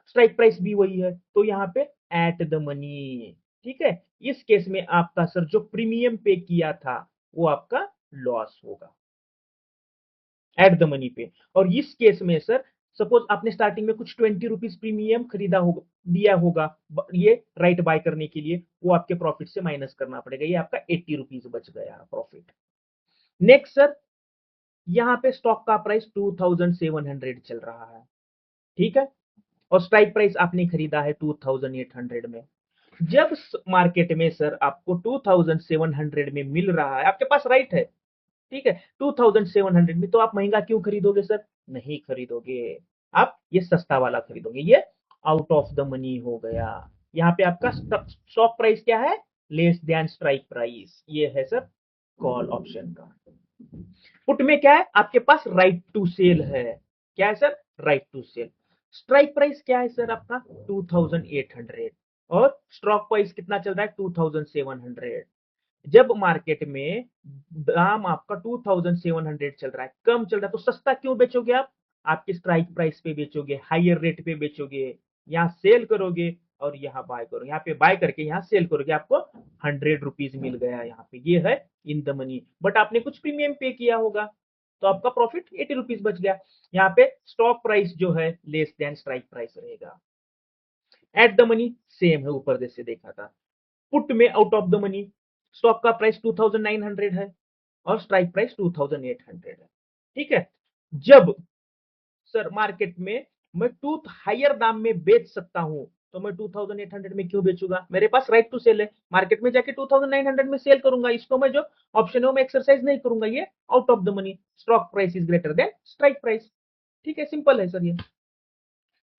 स्ट्राइक प्राइस भी वही है, तो यहाँ पे एट द मनी। ठीक है, इस केस में आपका सर जो प्रीमियम पे किया था वो आपका लॉस होगा एट द मनी पे। और इस केस में सर, सपोज आपने स्टार्टिंग में कुछ 20 रुपीज प्रीमियम खरीदा होगा, दिया होगा ये राइट बाय करने के लिए, वो आपके प्रॉफिट से माइनस करना पड़ेगा, ये आपका 80 रुपीज बच गया प्रॉफिट। नेक्स्ट सर, यहाँ पे स्टॉक का प्राइस 2700 चल रहा है। ठीक है, और स्ट्राइक प्राइस आपने खरीदा है 2800 में। जब मार्केट में सर आपको 2700 में मिल रहा है, आपके पास राइट है, ठीक है, 2700 में, तो आप महंगा क्यों खरीदोगे सर? नहीं खरीदोगे, आप ये सस्ता वाला खरीदोगे। ये आउट ऑफ द मनी हो गया। यहाँ पे आपका स्टॉक प्राइस क्या है? Less than strike price. ये है सर कॉल ऑप्शन का। पुट में क्या है? आपके पास राइट टू सेल है। क्या है sir? Right to sell. Strike price क्या है सर आपका? 2800, और स्टॉक प्राइस कितना चल रहा है? 2700। जब मार्केट में दाम आपका 2700 चल रहा है, कम चल रहा है, तो सस्ता क्यों बेचोगे आप? आपके स्ट्राइक प्राइस पे बेचोगे, हायर रेट पे बेचोगे, यहाँ सेल करोगे और यहाँ बाय करो, यहाँ पे बाय करके यहाँ सेल करोगे, आपको 100 रुपीज मिल गया यहाँ पे। ये है इन द मनी। बट आपने कुछ प्रीमियम पे किया होगा तो आपका प्रॉफिट 80 रुपीज बच गया। यहाँ पे स्टॉक प्राइस जो है लेस देन स्ट्राइक प्राइस रहेगा। एट द मनी सेम है, ऊपर जैसे देखा था। पुट में out of the money, stock का प्राइस 2900 है और स्ट्राइक प्राइस 2800 है। ठीक है, जब सर मार्केट में मैं टू हायर दाम में बेच सकता हूं तो मैं 2800 में क्यों बेचूंगा? मेरे पास राइट टू सेल है, मार्केट में जाके 2900 में सेल करूंगा। इसको मैं जो ऑप्शन है मैं एक्सरसाइज नहीं करूंगा, ये out of the money. Stock price is greater than strike price. ठीक है, सिंपल है सर ये।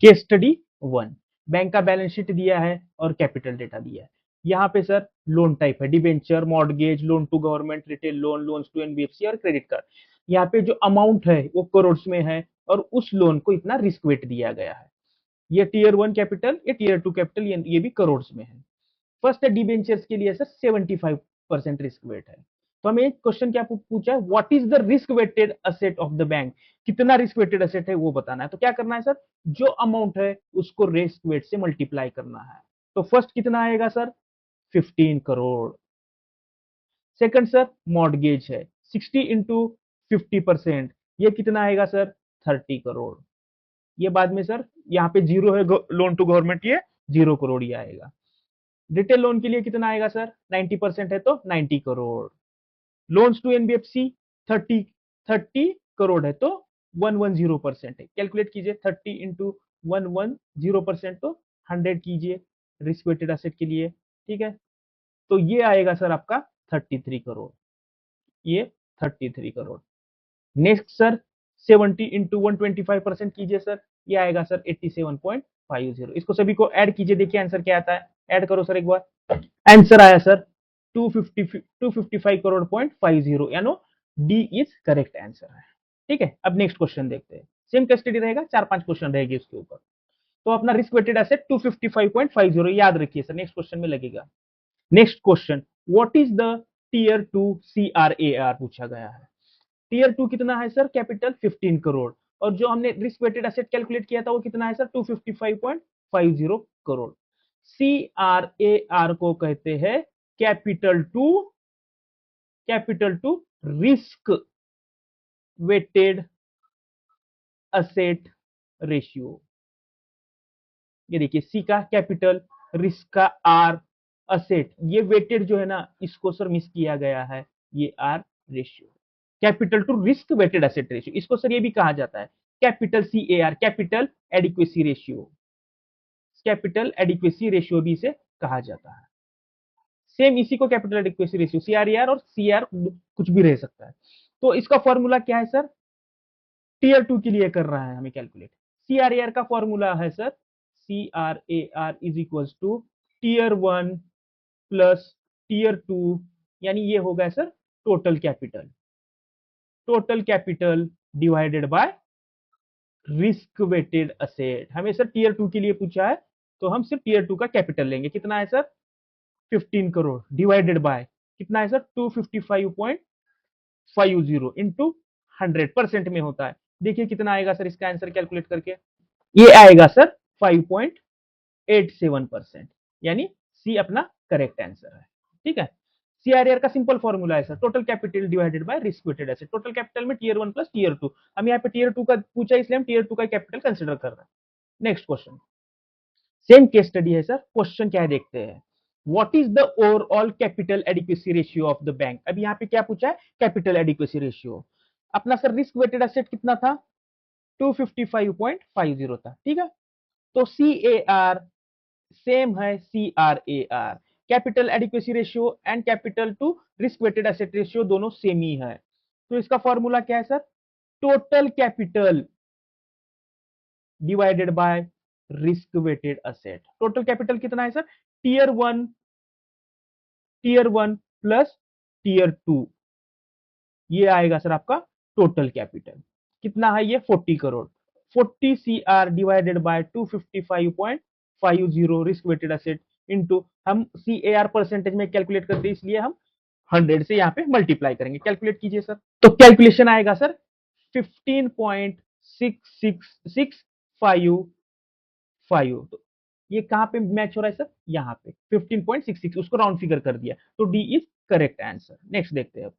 केस स्टडी 1, बैंक का बैलेंस शीट दिया है और कैपिटल डेटा दिया है। यहाँ पे सर लोन टाइप है debenture, mortgage, loan to government, retail loan, loans to NBFC और क्रेडिट कार्ड। यहाँ पे जो अमाउंट है वो करोड़ में है, और उस लोन को इतना रिस्क वेट दिया गया है। ये टीयर 1 कैपिटल, ये टीयर 2 कैपिटल, ये भी करोड़ में है। फर्स्ट है डिबेंचर्स के लिए सर 75% रिस्क वेट है। तो हमें एक क्वेश्चन क्या पूछा है, what is the risk weighted asset of the bank, कितना रिस्क वेटेड असेट है वो बताना है। तो क्या करना है सर, जो अमाउंट है उसको रिस्क वेट से मल्टीप्लाई करना है। तो फर्स्ट कितना आएगा sir, 15 crore. Second sir mortgage है 60 इंटू 50%, ये कितना आएगा सर, 30 करोड़। ये बाद में सर यहाँ पे जीरो है, लोन टू गवर्नमेंट, ये 0 करोड़ ही आएगा। रिटेल लोन के लिए कितना आएगा सर, 90% है तो 90 crore. Loans to NBFC 30 crore है तो 110% है। कैलकुलेट कीजिए 30 इंटू 110% तो 100 कीजिए रिस्क वेटेड एसेट के लिए, ठीक है। तो ये आएगा सर आपका 33 करोड़, ये 33 करोड़। नेक्स्ट सर 70 इंटू 125% कीजिए सर, ये आएगा सर 87.50। इसको सभी को ऐड कीजिए, देखिए आंसर क्या आता है, ऐड करो सर एक बार। आंसर आया सर 255 करोड़ पॉइंट 50, यानी डी इज करेक्ट आंसर है। ठीक है, अब नेक्स्ट क्वेश्चन देखते हैं। सेम केस स्टडी रहेगा, 4-5 क्वेश्चन रहेगी उसके ऊपर। तो अपना रिस्क वेटेड एसेट 255.50 याद रखिए सर, नेक्स्ट क्वेश्चन में लगेगा। Next question, what is the tier 2 CRAR पूछा गया है। टीयर 2 कितना है सर, कैपिटल 15 करोड़, और जो हमने रिस्क वेटेड एसेट कैलकुलेट किया था वो कितना है सर, 255.50 करोड़। CRAR को कहते हैं capital to risk weighted asset ratio. ये देखिए, सी का कैपिटल, रिस्क का आर, असेट, ये वेटेड जो है ना, इसको सर मिस किया गया है, ये R ratio, capital to risk weighted asset ratio. इसको सर ये भी कहा जाता है capital CAR, capital adequacy ratio, capital adequacy ratio भी इसे कहा जाता है। सेम इसी को कैपिटल एडिक्वेसी रेशियो, CRAR और CR कुछ भी रह सकता है। तो इसका फॉर्मूला क्या है सर, टीयर 2 के लिए कर रहा है हमें कैलकुलेट। CRAR का फॉर्मूला है sir, CRAR is equal to tier 1 plus tier 2, यानी ये होगा sir total capital divided by risk weighted asset. हमें सर टीयर 2 के लिए पूछा है, तो हम सिर्फ टीयर 2 का कैपिटल लेंगे, कितना है सर 15 करोड़, डिवाइडेड बाय कितना है सर 255.50 इंटू 100% में होता है। देखिए कितना आएगा सर इसका आंसर कैलकुलेट करके, ये आएगा सर 5.87%, यानी सी अपना करेक्ट आंसर है। ठीक है, CRAR का सिंपल फॉर्मूला है sir total capital divided by risk weighted asset. Total capital में टीयर 1 प्लस टीयर 2, हम यहाँ पे टीयर 2 का पूछा इसलिए हम टीयर 2 का कैपिटल कंसिडर कर रहे हैं। Next question, same case study है सर। क्वेश्चन क्या है देखते हैं, what is the overall capital adequacy ratio of the bank. अभी यहाँ पे क्या पूछा है, कैपिटल एडिक्वेसी रेशियो। अपना सर रिस्क वेटेड एसेट कितना था, 255.50 था, ठीक है। तो CAR सेम है CRAR, capital adequacy ratio and capital to risk weighted asset ratio दोनों सेम ही है। तो इसका फॉर्मूला क्या है sir, total capital divided by risk weighted asset. Total capital कितना है सर, टीयर 1 प्लस टीयर 2, ये आएगा सर आपका टोटल कैपिटल, कितना है ये 40 crore. 40 CR divided by 255.50 risk weighted asset into, हम CAR परसेंटेज में कैलकुलेट करते हैं इसलिए हम 100 से यहाँ पे मल्टीप्लाई करेंगे। कैलकुलेट कीजिए सर, तो कैलकुलेशन आएगा सर 15.6665। तो ये कहां पे मैच हो रहा है सर, यहाँ पे 15.66, उसको राउंड फिगर कर दिया, तो D is correct answer. Next देखते हैं,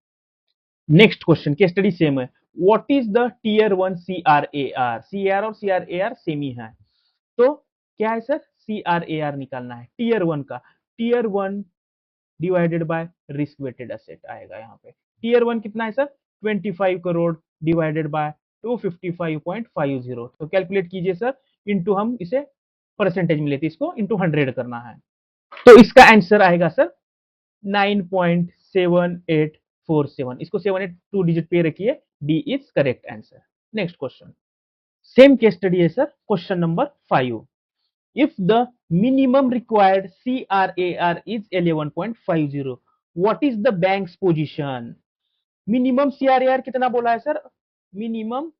नेक्स्ट क्वेश्चन की स्टडी सेम है। What is the tier 1 CRAR और CRAR सेम ही है, तो क्या है सर, CRAR निकालना है टीयर 1 का, tier 1 divided by risk weighted asset आएगा यहाँ पे। टीयर 1 कितना है सर, 25 करोड़ डिवाइडेड बाय 255.50। तो कैलकुलेट कीजिए सर, इंटू हम इसे परसेंटेज में लेते, इसको इंटू 100 करना है, तो इसका आंसर आएगा सर 9.7847। इसको 7 2 डिजिट पे रखिए, D is correct answer. Next question, same case study है sir. Question number 5, if the minimum required CRAR is 11.50, what is the bank's position। Minimum CRAR कितना बोला है सर, मिनिमम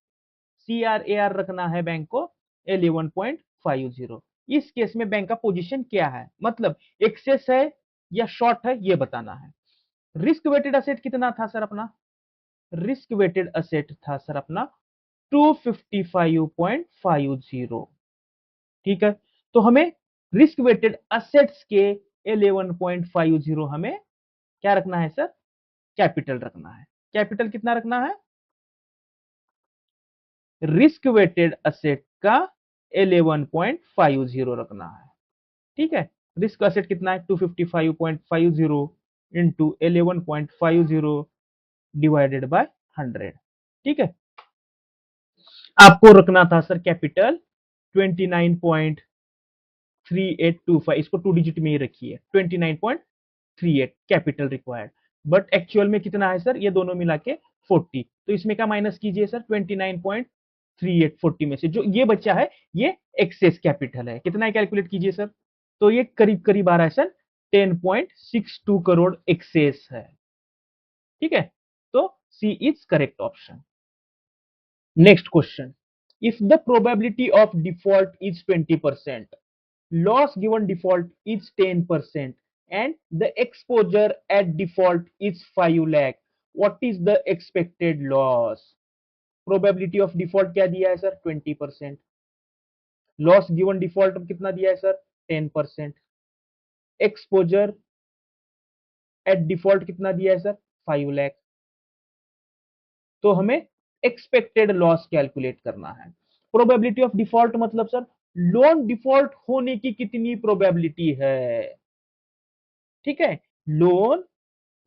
CRAR रखना है बैंक को 11.50। इस केस में बैंक का पोजीशन क्या है, मतलब एक्सेस है या शॉर्ट है, ये बताना है। रिस्क वेटेड असेट कितना था सर अपना, रिस्क वेटेड असेट था सर अपना 255.50। ठीक है, तो हमें रिस्क वेटेड असेट्स के 11.50 हमें क्या रखना है सर, कैपिटल रखना है। कैपिटल कितना रखना है, रिस्क वेटेड असेट का 11.50 रखना है। ठीक है, रिस्क असेट कितना है 255.50 इंटू 11.50 डिवाइडेड बाय 100। ठीक है, आपको रखना था सर कैपिटल 29.3825, इसको 2 डिजिट में ही रखिए, 29.38 कैपिटल रिक्वायर्ड। बट एक्चुअल में कितना है सर, ये दोनों मिला के 40, तो इसमें क्या माइनस कीजिए सर, 29.3840 में से जो ये बच्चा है ये एक्सेस कैपिटल है, कितना है कैलकुलेट कीजिए सर, तो ये करीब करीब आ रहा है सर 10.62 करोड़ एक्सेस है। ठीक है, तो C is correct option. Next question, if the probability of default is 20%, loss given default is 10% and the exposure at default is 5 lakh, what is the expected loss? probability of default क्या दिया है sir 20%, loss given default कितना दिया है sir 10%, exposure at default कितना दिया है sir 5 lakh। तो हमें एक्सपेक्टेड लॉस कैलकुलेट करना है। प्रोबेबिलिटी ऑफ डिफॉल्ट मतलब सर लोन डिफॉल्ट होने की कितनी प्रोबेबिलिटी है। ठीक है, लोन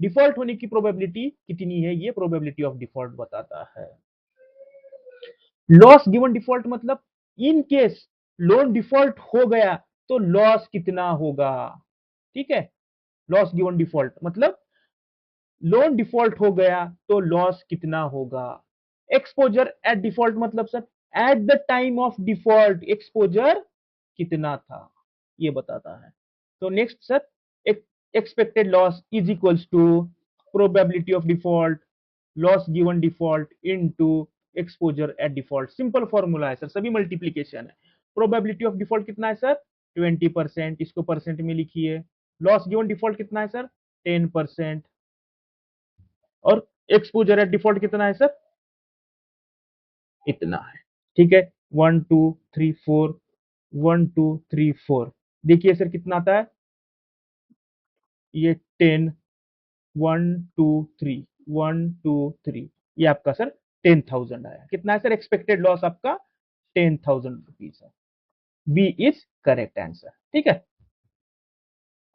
डिफॉल्ट होने की प्रोबेबिलिटी कितनी है, ये प्रोबेबिलिटी ऑफ डिफॉल्ट बताता है। लॉस गिवन डिफॉल्ट मतलब इन केस लोन डिफॉल्ट हो गया तो लॉस कितना होगा। ठीक है, लॉस गिवन डिफॉल्ट मतलब लोन डिफॉल्ट हो गया तो लॉस कितना होगा। एक्सपोजर एट डिफॉल्ट मतलब sir at the time of default exposure कितना था, ये बताता है। तो next sir, expected loss is equals to probability of default loss given default into exposure at default. Simple formula है सर, सभी मल्टीप्लीकेशन है। प्रोबेबिलिटी ऑफ डिफॉल्ट कितना है सर 20%, इसको परसेंट में लिखिए। लॉस गिवन डिफॉल्ट कितना है सर 10%, और एक्सपोजर एट डिफॉल्ट कितना है सर इतना है। ठीक है, 1 2 3 4, 1 2 3 4, देखिए सर कितना आता है, ये 10, 1 2 3, 1 2 3, ये आपका सर 10,000 आया। कितना है सर एक्सपेक्टेड लॉस आपका 10,000 रुपीज है। B is correct answer. ठीक है,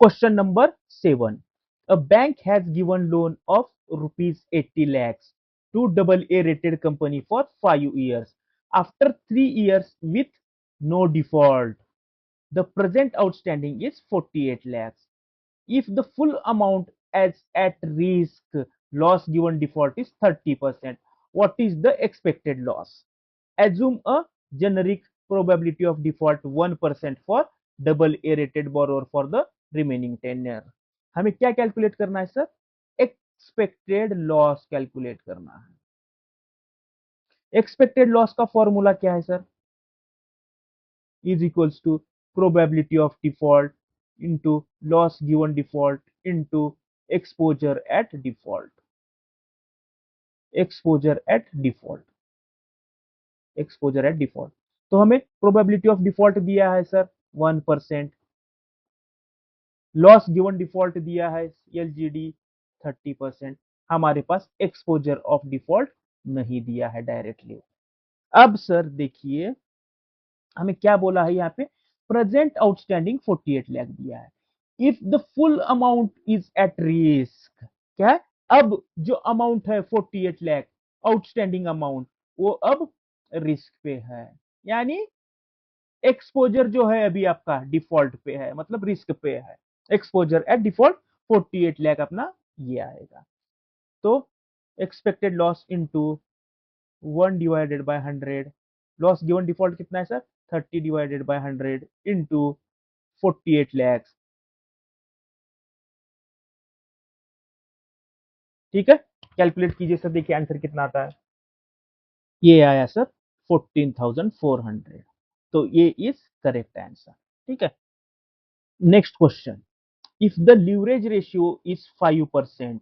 question number 7, a bank has given loan of rupees 80 lakhs to AA rated company for 5 years. After 3 years with no default, the present outstanding is 48 lakhs. If the full amount as at risk, loss given default is 30%, what is the expected loss? Assume a generic probability of default 1% for double A rated borrower for the remaining tenure. हमें क्या calculate करना है sir, expected loss calculate करना है। Expected loss का formula क्या है sir, is equals to probability of default into loss given default into exposure at default. Exposure at default, exposure at default, तो हमें प्रोबेबिलिटी ऑफ डिफॉल्ट दिया है sir 1%, loss given default दिया है LGD 30%, हमारे पास एक्सपोजर ऑफ डिफॉल्ट नहीं दिया है डायरेक्टली। अब सर देखिए हमें क्या बोला है यहाँ पे, प्रेजेंट आउटस्टैंडिंग 48 लाख दिया है। If the full amount is at risk, क्या है, अब जो अमाउंट है 48 लाख आउटस्टैंडिंग अमाउंट, वो अब रिस्क पे है, यानी एक्सपोजर जो है अभी आपका डिफॉल्ट पे है, मतलब रिस्क पे है। एक्सपोजर एट डिफॉल्ट 48 लाख अपना ये आएगा। तो expected loss into 1 divided by 100, loss given default कितना है sir 30 divided by 100 into 48 lakh. ठीक है, कैलकुलेट कीजिए सर, देखिए आंसर कितना आता है। ये आया सर 14,400। तो ये इज करेक्ट आंसर। ठीक है, next question, if the leverage ratio is 5%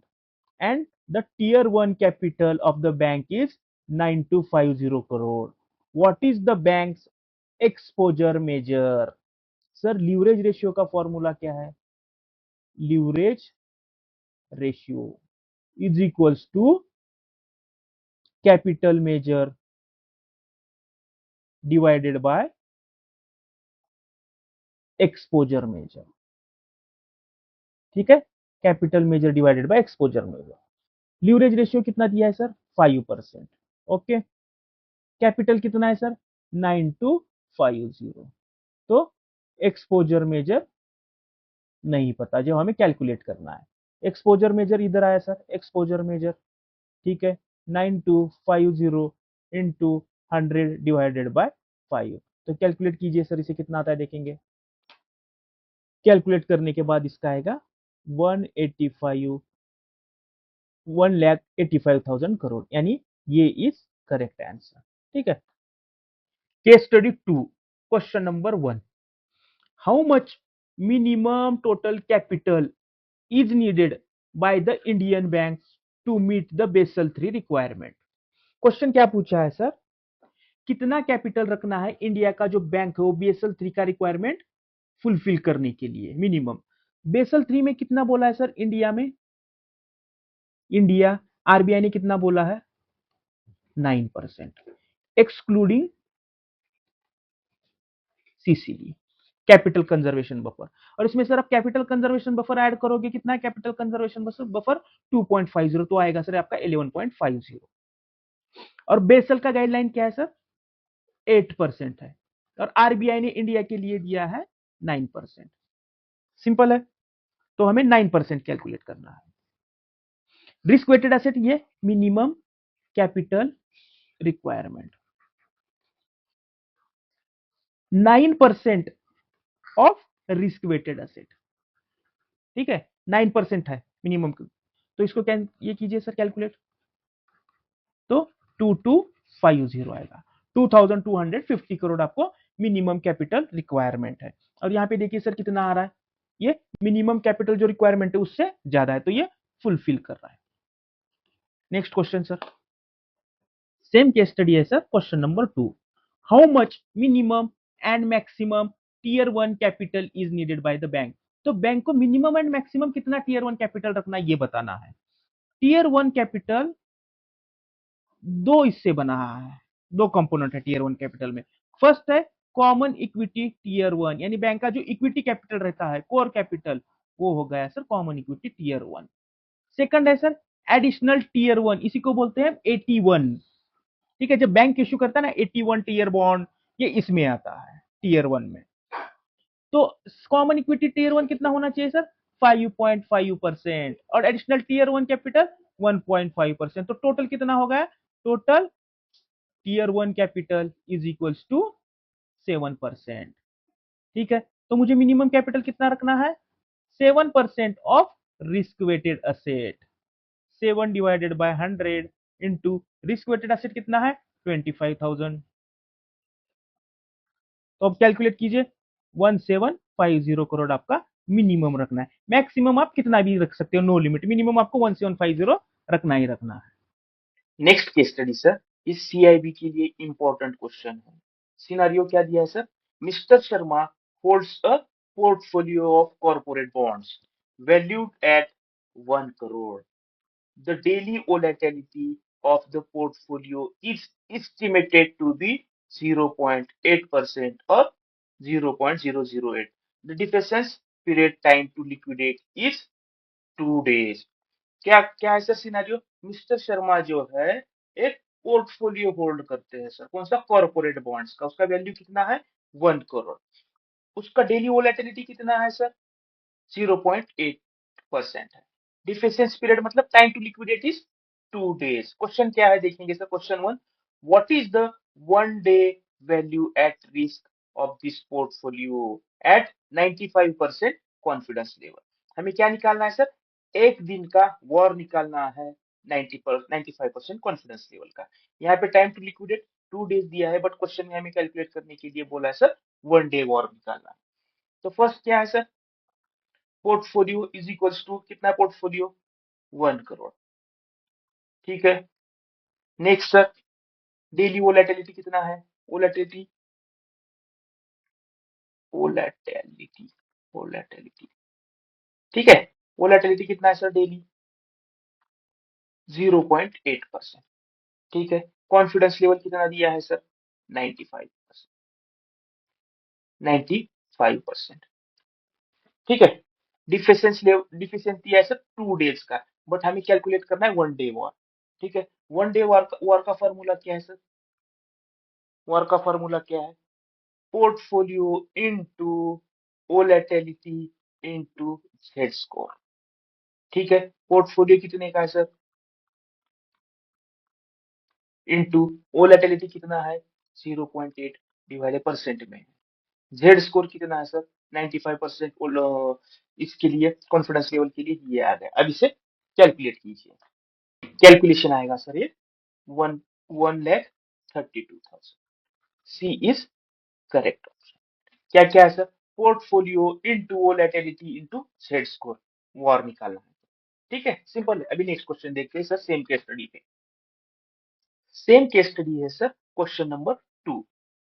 and the tier 1 capital of the bank is 9250 crore, what is the bank's exposure measure? Sir leverage ratio का फॉर्मूला क्या है? Leverage ratio is equals to capital measure divided by exposure measure. ठीक है, capital measure divided by exposure measure. Leverage ratio कितना दिया है sir? 5%। Okay, capital कितना है सर? 9250। तो एक्सपोजर मेजर नहीं पता, जो हमें कैलकुलेट करना है। एक्सपोजर मेजर इधर आया सर, एक्सपोजर मेजर। ठीक है, 9250 इंटू 100 डिवाइडेड बाय 5। तो कैलकुलेट कीजिए सर, इसे कितना आता है देखेंगे। कैलकुलेट करने के बाद इसका आएगा 185 1,85,000 करोड़, यानी ये इज करेक्ट आंसर। ठीक है, case study 2, question number 1, how much minimum total capital is needed by the Indian banks to meet the Basel III requirement? Question क्या पूछा है सर? कितना कैपिटल रखना है इंडिया का जो बैंक है वो बेसल 3 का रिक्वायरमेंट फुलफिल करने के लिए मिनिमम। बेसल 3 में कितना बोला है सर इंडिया में? इंडिया आरबीआई ने कितना बोला है? 9%, excluding CCD, capital conservation buffer. और इसमें सर आप कैपिटल कंजर्वेशन बफर ऐड करोगे, कितना है कैपिटल कंजर्वेशन बफर? 2.50, तो आएगा सर आपका 11.50। और बेसल का गाइडलाइन क्या है सर? 8% है, और आरबीआई ने इंडिया के लिए दिया है 9%। सिंपल है, तो हमें 9% कैलकुलेट करना है। रिस्क वेटेड एसेट ये minimum capital requirement 9% of risk weighted asset. ठीक है, 9% है मिनिमम, तो इसको ये कीजिए सर कैलकुलेट, तो 2250 आएगा। 2250 करोड़ आपको मिनिमम कैपिटल रिक्वायरमेंट है। और यहां पे देखिए सर कितना आ रहा है, ये मिनिमम कैपिटल जो रिक्वायरमेंट है उससे ज्यादा है, तो ये फुलफिल कर रहा है। Next question sir, same case study है sir, question number 2, how much minimum and maximum tier 1 capital is needed by the bank? तो बैंक को मिनिमम एंड मैक्सिमम कितना टीयर 1 कैपिटल रखना है ये बताना है। टीयर 1 कैपिटल दो इससे बना है, दो कंपोनेंट है टीयर 1 कैपिटल में। फर्स्ट है कॉमन इक्विटी टीयर 1, यानी बैंक का जो इक्विटी कैपिटल रहता है कोर कैपिटल, वो हो गया sir common equity tier 1। Second है सर एडिशनल टीयर 1, इसी को बोलते हैं 81। ठीक है, जब बैंक इश्यू करता है ना 81 टीयर बॉन्ड, ये इसमें आता है टीयर 1 में। तो कॉमन इक्विटी टीयर 1 कितना होना चाहिए सर? 5.5%, और एडिशनल टीयर 1 कैपिटल 1.5%। तो टोटल कितना हो गया? Total tier 1 capital is equals to 7%। ठीक है, तो मुझे मिनिमम कैपिटल कितना रखना है? 7% of risk weighted asset. 7 divided by 100 into risk weighted asset कितना है? 25,000। तो अब कैलकुलेट कीजिए, 1750 करोड़ आपका मिनिमम रखना है। मैक्सिमम आप कितना भी रख सकते हो, नो लिमिट, मिनिमम आपको 1750 रखना ही रखना है। नेक्स्ट केस स्टडी सर, इस सीआईबी के लिए इंपॉर्टेंट क्वेश्चन है। सिनारियो क्या दिया है sir? Mister Sharma holds a portfolio of corporate bonds valued at 1 crore. The daily volatility of the portfolio is estimated to be 0.8% or 0.008. The difference period time to liquidate is 2 days. क्या क्या है sir scenario? Mister Sharma जो है एक portfolio hold करते हैं sir, कौन सा? कॉर्पोरेट बॉन्ड्स का। उसका वैल्यू कितना है? 1 करोड़। उसका डेली वोलेटिलिटी कितना है सर? 0.8% है। डिफिशियंस पीरियड मतलब time to liquidate is 2 days. Question क्या है देखेंगे sir, question 1, what is the 1 day value at risk of this portfolio at 95% confidence level? हमें क्या निकालना है सर? एक दिन का वॉर निकालना है 95% कॉन्फिडेंस लेवल का। यहाँ पे टाइम टू लिक्विडेट 2 डेज दिया है, बट क्वेश्चन में हमें कैलकुलेट करने के लिए बोला है सर 1 डे वॉर निकालना है। तो फर्स्ट क्या है sir, portfolio is equals to कितना पोर्टफोलियो, 1 करोड़। ठीक है, नेक्स्ट सर, डेली वोलेटिलिटी कितना है, वोलेटिलिटी वोलेटिलिटी वोलेटिलिटी ठीक है, वोलेटिलिटी कितना है सर डेली, 0.8%। ठीक है, कॉन्फिडेंस लेवल कितना दिया है सर, 95%। 95%। ठीक है, डिफिशियंस दिया है सर 2 डेज का, बट हमें कैलकुलेट करना है 1 डे वॉर। ठीक है, 1 डे वॉर का फॉर्मूला क्या है सर, वॉर का फॉर्मूला क्या है, portfolio into volatility into Z score. ठीक है, पोर्टफोलियो कितने का है सर, इनटू वोलेटिलिटी कितना है, 0.8 डिवाइडेड परसेंट में, जेड स्कोर कितना है सर, 95%। इसके लिए कॉन्फिडेंस लेवल के लिए ये आ गया। अब इसे कैलकुलेट कीजिए, कैलकुलेशन आएगा सर ये 1,32,000। सी इज करेक्ट ऑप्शन। क्या क्या है sir, portfolio into volatility into Z score, war निकालना है। ठीक है, सिंपल है। अभी नेक्स्ट क्वेश्चन देखते हैं सर, सेम केस स्टडी पे। सेम केस स्टडी है sir, question number 2।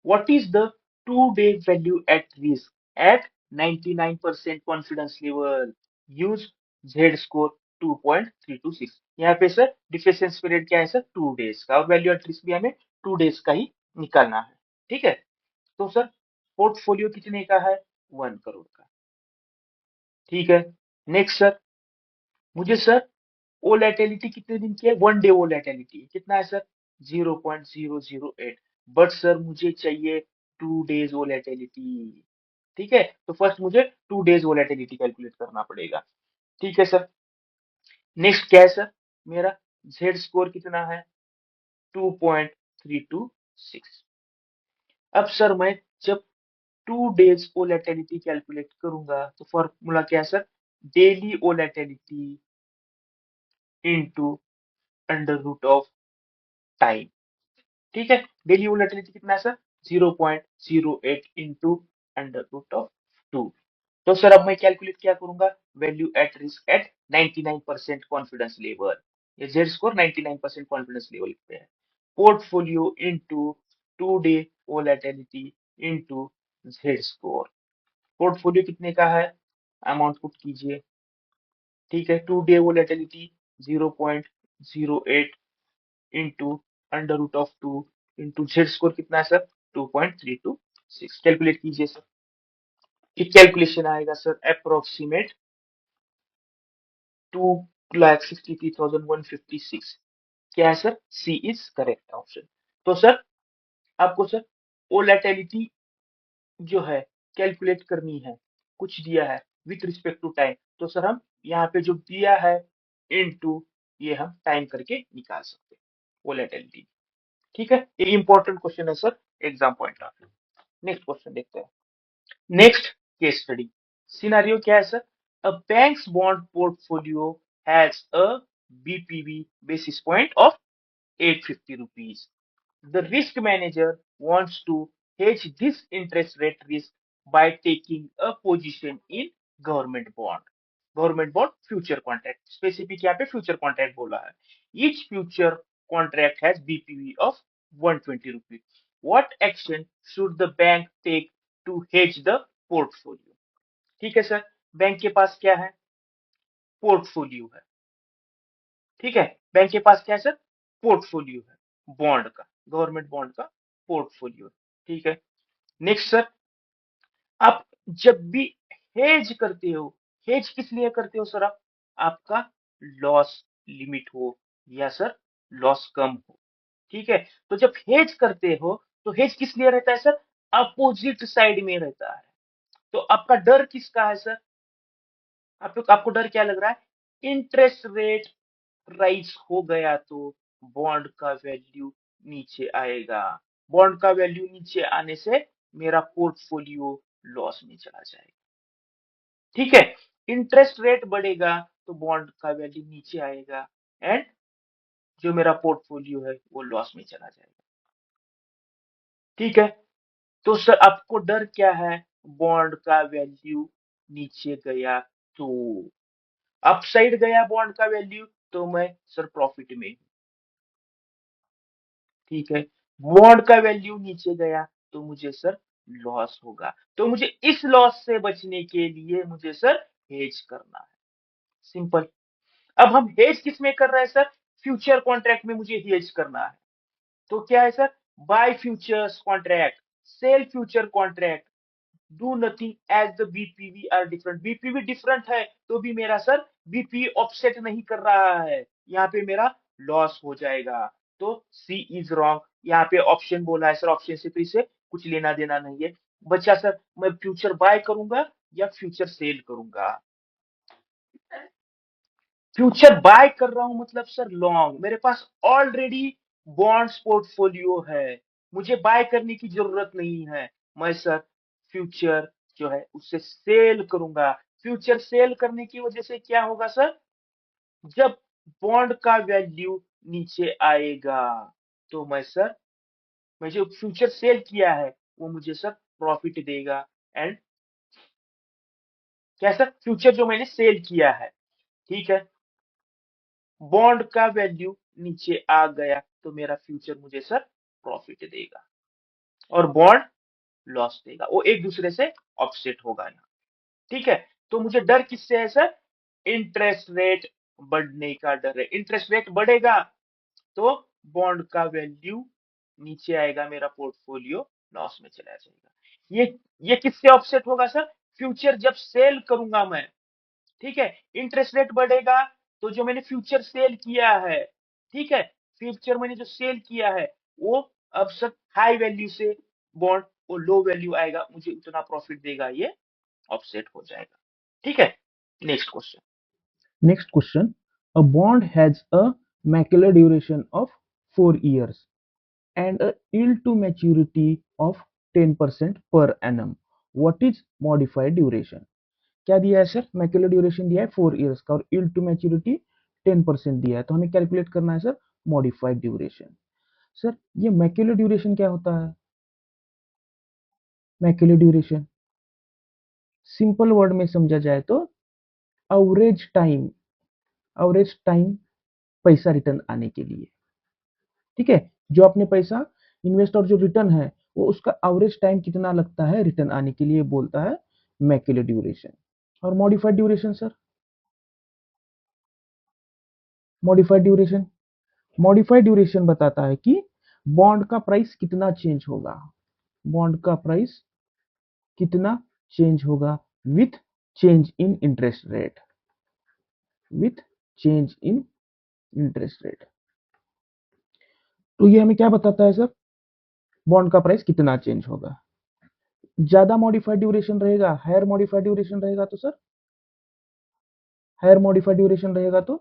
What is the 2 day value at risk at 99% confidence level? Use Z score 2.326। यहाँ पे सर डिफिशियंस पीरियड क्या है सर, 2 डेज का, और वैल्यू एट रिस्क भी हमें 2 डेज का ही निकालना है। ठीक है, तो सर पोर्टफोलियो कितने का है, 1 करोड़ का। ठीक है, नेक्स्ट सर, मुझे सर वोलेटिलिटी कितने दिन की है, 1 डे वोलेटिलिटी कितना है सर, 0.008। बट सर मुझे चाहिए 2 डेज वोलेटिलिटी। ठीक है, तो फर्स्ट मुझे 2 डेज वोलेटिलिटी कैलकुलेट करना पड़ेगा। ठीक है सर, नेक्स्ट क्या है सर, मेरा जेड स्कोर कितना है, 2.326। अब सर मैं जब 2 डेज वोलेटिलिटी कैलकुलेट करूंगा तो फॉर्मूला क्या है sir, daily volatility into under root of time. ठीक है, डेली वोलेटिलिटी कितना है sir, 0.08 into under root of 2। तो सर अब मैं कैलकुलेट क्या करूंगा, value at risk at 99% confidence level. ये जेड स्कोर 99% कॉन्फिडेंस लेवल पे है। Portfolio into 2 day volatility into Z score. Portfolio कितने का है, अमाउंट पुट कीजिए। ठीक है, 2 day volatility 0.08 into under root of 2 into Z score कितना है सर, 2.326। कैलकुलेट कीजिए सर, ये कैलकुलेशन आएगा सर अप्रोक्सीमेट 2,63,156। क्या है sir, C is correct option. तो सर आपको सर वोलेटिलिटी जो है कैलकुलेट करनी है, कुछ दिया है विथ रिस्पेक्ट टू टाइम, तो सर हम यहाँ पे जो दिया है इनटू ये हम टाइम करके निकाल सकते हैं वोलेटिलिटी। ठीक है, ये इंपॉर्टेंट क्वेश्चन है sir exam point of view. Next question देखते हैं। नेक्स्ट केस स्टडी सिनारियो क्या है sir, a bank's bond portfolio has a BPV basis point of 850 rupees. The risk manager wants to hedge this interest rate risk by taking a position in government bond. Government bond future contract. Specific यहाँ पे future contract बोला है। Each future contract has BPV of 120 rupees. What action should the bank take to hedge the portfolio? ठीक है sir, bank के पास क्या है, portfolio है। ठीक है, बैंक के पास क्या है सर, पोर्टफोलियो है बॉन्ड का, गवर्नमेंट बॉन्ड का पोर्टफोलियो। ठीक है, नेक्स्ट सर, आप जब भी हेज करते हो, हेज किस लिए करते हो सर आप, आपका लॉस लिमिट हो या सर लॉस कम हो। ठीक है, तो जब हेज करते हो तो हेज किस लिए रहता है सर, अपोजिट साइड में रहता है। तो आपका डर किसका है सर, आपको डर क्या लग रहा है, इंटरेस्ट रेट राइज हो गया तो बॉन्ड का वैल्यू नीचे आएगा, बॉन्ड का वैल्यू नीचे आने से मेरा पोर्टफोलियो लॉस में चला जाएगा। ठीक है, इंटरेस्ट रेट बढ़ेगा तो बॉन्ड का वैल्यू नीचे आएगा एंड जो मेरा पोर्टफोलियो है वो लॉस में चला जाएगा। ठीक है, तो सर आपको डर क्या है? बॉन्ड का वैल्यू नीचे गया तो, अपसाइड गया बॉन्ड का वैल्यू तो मैं सर प्रॉफिट में। ठीक है, बॉन्ड का वैल्यू नीचे गया तो मुझे सर लॉस होगा। तो मुझे इस लॉस से बचने के लिए मुझे सर हेज करना है, सिंपल। अब हम हेज किस में कर रहे हैं सर? फ्यूचर कॉन्ट्रैक्ट में मुझे हेज करना है। तो क्या है sir? Buy futures contract, sell future contract, do nothing as the BPV are different. BPV different है तो भी मेरा सर बीपीवी ऑफसेट नहीं कर रहा है, यहाँ पे मेरा लॉस हो जाएगा। तो सी इज रॉन्ग। यहाँ पे ऑप्शन बोला है सर, ऑप्शन से तो इसे कुछ लेना देना नहीं है। बच्चा सर मैं फ्यूचर बाय करूंगा या फ्यूचर सेल करूंगा? फ्यूचर बाय कर रहा हूं मतलब सर लॉन्ग, मेरे पास ऑलरेडी बॉन्ड्स पोर्टफोलियो है, मुझे बाय करने की जरूरत नहीं है। मैं सर फ्यूचर जो है उससे सेल करूंगा। फ्यूचर सेल करने की वजह से क्या होगा सर? जब बॉन्ड का वैल्यू नीचे आएगा तो मैं जो फ्यूचर सेल किया है वो मुझे सर प्रॉफिट देगा। एंड क्या सर? फ्यूचर जो मैंने सेल किया है, ठीक है, बॉन्ड का वैल्यू नीचे आ गया तो मेरा फ्यूचर मुझे सर प्रॉफिट देगा और बॉन्ड लॉस देगा, वो एक दूसरे से ऑफसेट होगा यहाँ। ठीक है, तो मुझे डर किससे है सर? इंटरेस्ट रेट बढ़ने का डर है। इंटरेस्ट रेट बढ़ेगा तो बॉन्ड का वैल्यू नीचे आएगा, मेरा पोर्टफोलियो लॉस में चला जाएगा। ये किससे ऑफसेट होगा सर? फ्यूचर जब सेल करूंगा मैं, ठीक है, इंटरेस्ट रेट बढ़ेगा तो जो मैंने फ्यूचर सेल किया है, ठीक है, फ्यूचर मैंने जो सेल किया है वो अब सर हाई वैल्यू से बॉन्ड वो लो वैल्यू आएगा, मुझे उतना प्रॉफिट देगा, ये ऑफसेट हो जाएगा। ठीक है, next question. Next question. A bond has a macular duration of 4 years and a yield to maturity of 10% per annum. What is modified duration? क्या दिया है सर? मैक्यूलर ड्यूरेशन दिया है 4 इयर्स का और यील्ड टू मैच्योरिटी 10% दिया है, तो हमें कैलकुलेट करना है सर मॉडिफाइड ड्यूरेशन। सर ये मैक्यूलर ड्यूरेशन क्या होता है? मैक्यूलर ड्यूरेशन सिंपल वर्ड में समझा जाए तो एवरेज टाइम पैसा रिटर्न आने के लिए। ठीक है, जो आपने पैसा इन्वेस्ट और जो रिटर्न है वो उसका एवरेज टाइम कितना लगता है रिटर्न आने के लिए, बोलता है मैक्यूलर ड्यूरेशन। और modified duration sir, modified duration modified duration बताता है कि बॉन्ड का प्राइस कितना चेंज होगा, बॉन्ड का प्राइस कितना चेंज होगा with change in interest rate, with change in interest rate. तो ये हमें क्या बताता है सर? बॉन्ड का प्राइस कितना चेंज होगा। ज्यादा मॉडिफाइड ड्यूरेशन रहेगा, हायर मॉडिफाइड ड्यूरेशन रहेगा तो सर, हायर मॉडिफाइड ड्यूरेशन रहेगा तो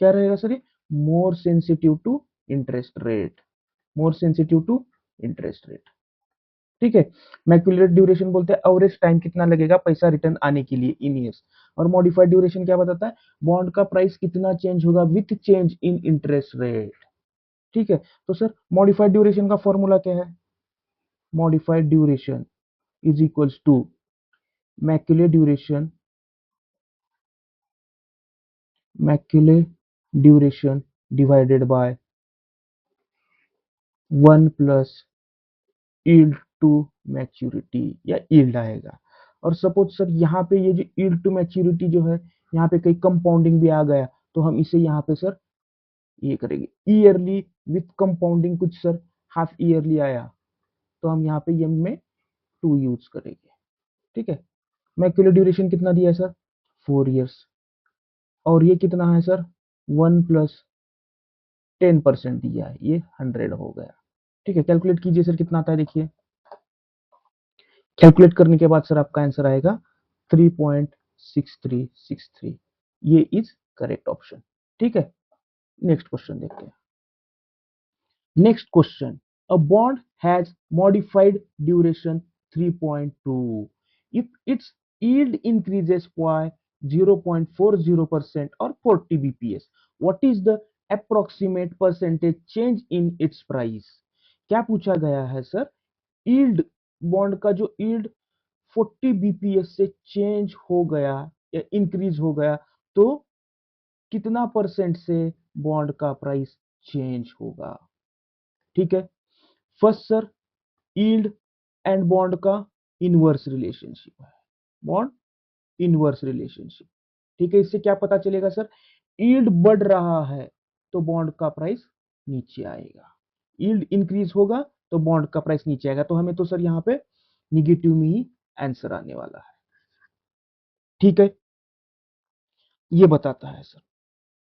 क्या रहेगा सर? ये more sensitive to interest rate, more sensitive to interest rate. ठीक है, मैक्युलर ड्यूरेशन बोलते हैं एवरेज टाइम कितना लगेगा पैसा रिटर्न आने के लिए इन ईयर्स, और मॉडिफाइड ड्यूरेशन क्या बताता है? बॉन्ड का प्राइस कितना चेंज होगा with change in interest rate. ठीक है, तो सर मॉडिफाइड ड्यूरेशन का फॉर्मूला क्या है? Modified duration is equals to Macaulay duration, Macaulay duration divided by 1 plus yield to maturity, या यील्ड आएगा। और सपोज सर यहाँ पे ये जो यील्ड टू मैच्योरिटी जो है, यहाँ पे कहीं कंपाउंडिंग भी आ गया तो हम इसे यहाँ पे सर ये करेंगे ईयरली विथ कंपाउंडिंग, कुछ सर हाफ ईयरली आया तो हम यहाँ पे एम में 2 यूज करेंगे। ठीक है, मैक्युलर ड्यूरेशन कितना दिया है सर? 4 इयर्स, और ये कितना है सर? 1 प्लस 10% दिया है, ये 100 हो गया। ठीक है, कैलकुलेट कीजिए सर कितना आता है, देखिए कैलकुलेट करने के बाद सर आपका आंसर आएगा 3.6363, ये इज करेक्ट ऑप्शन। ठीक है, नेक्स्ट क्वेश्चन देखते हैं। Next question, a bond has modified duration 3.2 if its yield increases by 0.40% or 40 bps, what is the approximate percentage change in its price? क्या पूछा गया है सर, यील्ड, बॉन्ड का जो यील्ड 40 बीपीएस से चेंज हो गया या इंक्रीज हो गया तो कितना परसेंट से बॉन्ड का प्राइस चेंज होगा। ठीक है, first sir, yield and bond का इनवर्स रिलेशनशिप है, बॉन्ड इनवर्स रिलेशनशिप। ठीक है, इससे क्या पता चलेगा सर, यील्ड बढ़ रहा है तो बॉन्ड का प्राइस नीचे आएगा, यील्ड इंक्रीज होगा तो बॉन्ड का प्राइस नीचे आएगा। तो हमें तो सर यहाँ पे निगेटिव में ही आंसर आने वाला है। ठीक है, ये बताता है सर।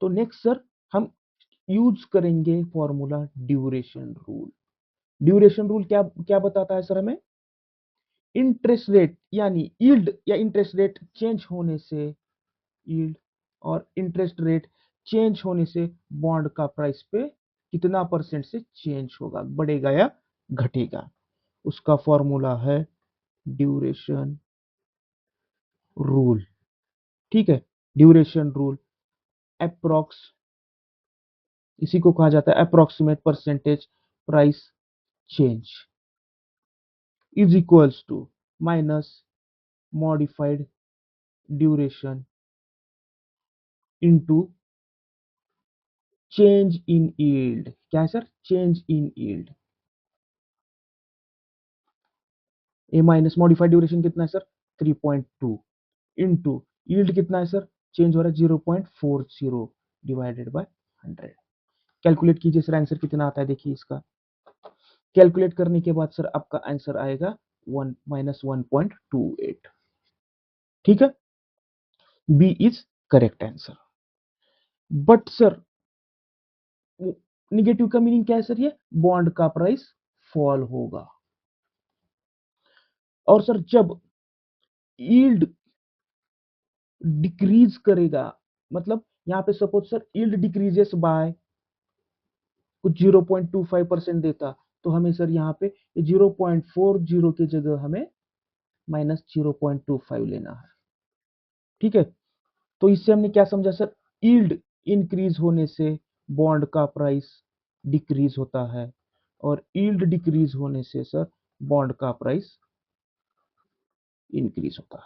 तो नेक्स्ट सर, हम यूज करेंगे formula duration rule. Duration rule क्या क्या बताता है सर हमें, इंटरेस्ट रेट यानी यील्ड या इंटरेस्ट रेट चेंज होने से, यील्ड और इंटरेस्ट रेट चेंज होने से बॉन्ड का प्राइस पे कितना परसेंट से चेंज होगा, बढ़ेगा या घटेगा। उसका फॉर्मूला है ड्यूरेशन रूल। ठीक है, ड्यूरेशन रूल अप्रोक्स, इसी को कहा जाता है approximate percentage price change is equals to minus modified duration into change in yield. क्या है sir, change in yield. A minus modified duration कितना है सर 3.2 इनटू यील्ड कितना है सर, चेंज हो रहा है 0.40 डिवाइडेड बाय 100। कैलकुलेट कीजिए सर, आंसर कितना आता है देखिए इसका। कैलकुलेट करने के बाद सर आपका आंसर आएगा 1 माइनस 1.28। ठीक है, B is correct answer. But sir negative का मीनिंग क्या है सर, ये बॉन्ड का प्राइस फॉल होगा। और सर जब यील्ड डिक्रीज करेगा, मतलब यहां पे suppose sir yield decreases by कुछ 0.25% देता, तो हमें सर यहाँ पे 0.40 की जगह हमें माइनस 0.25 लेना है। ठीक है, तो इससे हमने क्या समझा सर, यील्ड इंक्रीज होने से बॉन्ड का प्राइस डिक्रीज होता है और यील्ड डिक्रीज होने से सर बॉन्ड का प्राइस इंक्रीज होता है।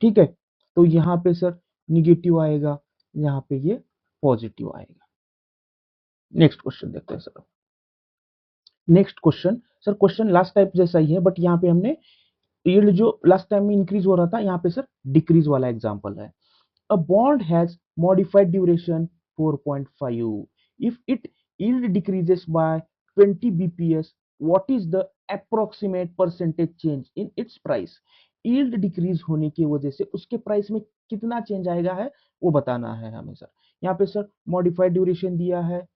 ठीक है, तो यहां पे सर निगेटिव आएगा, यहां पे ये पॉजिटिव आएगा। नेक्स्ट क्वेश्चन देखते हैं sir. Next question sir, question last type जैसा ही है बट यहाँ पे हमने यील्ड जो लास्ट टाइम में इंक्रीज हो रहा था, यहाँ पे सर डिक्रीज वाला एग्जांपल है। A bond has modified duration 4.5 if it yield decreases by 20 bps, what is the approximate percentage change in its price। Yield decrease होने की वजह से उसके प्राइस में कितना चेंज आएगा है वो बताना है हमें सर। यहाँ पे सर मॉडिफाइड ड्यूरेशन दिया है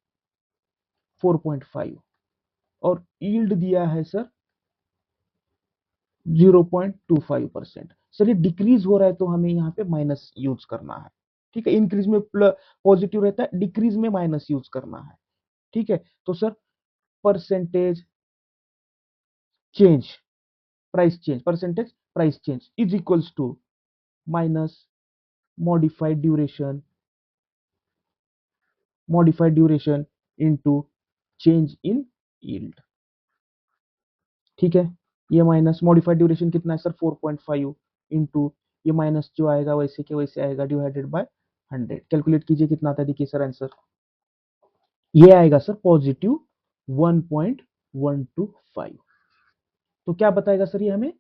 4.5 और यील्ड दिया है सर 0.25%। सर ये डिक्रीज हो रहा है तो हमें यहाँ पे माइनस यूज करना है। ठीक है, इंक्रीज में पॉजिटिव रहता है, डिक्रीज में माइनस यूज करना है। ठीक है, तो sir percentage change price change, percentage price change is equals to minus modified duration, modified duration into change in yield. ठीक है, ये माइनस मॉडिफाइड ड्यूरेशन कितना है सर 4.5 इंटू ये माइनस जो आएगा वैसे के वैसे आएगा डिवाइडेड बाय 100। कैलकुलेट कीजिए कितना आता है देखिए सर आंसर, ये आएगा सर पॉजिटिव 1.125। तो क्या बताएगा सर ये हमें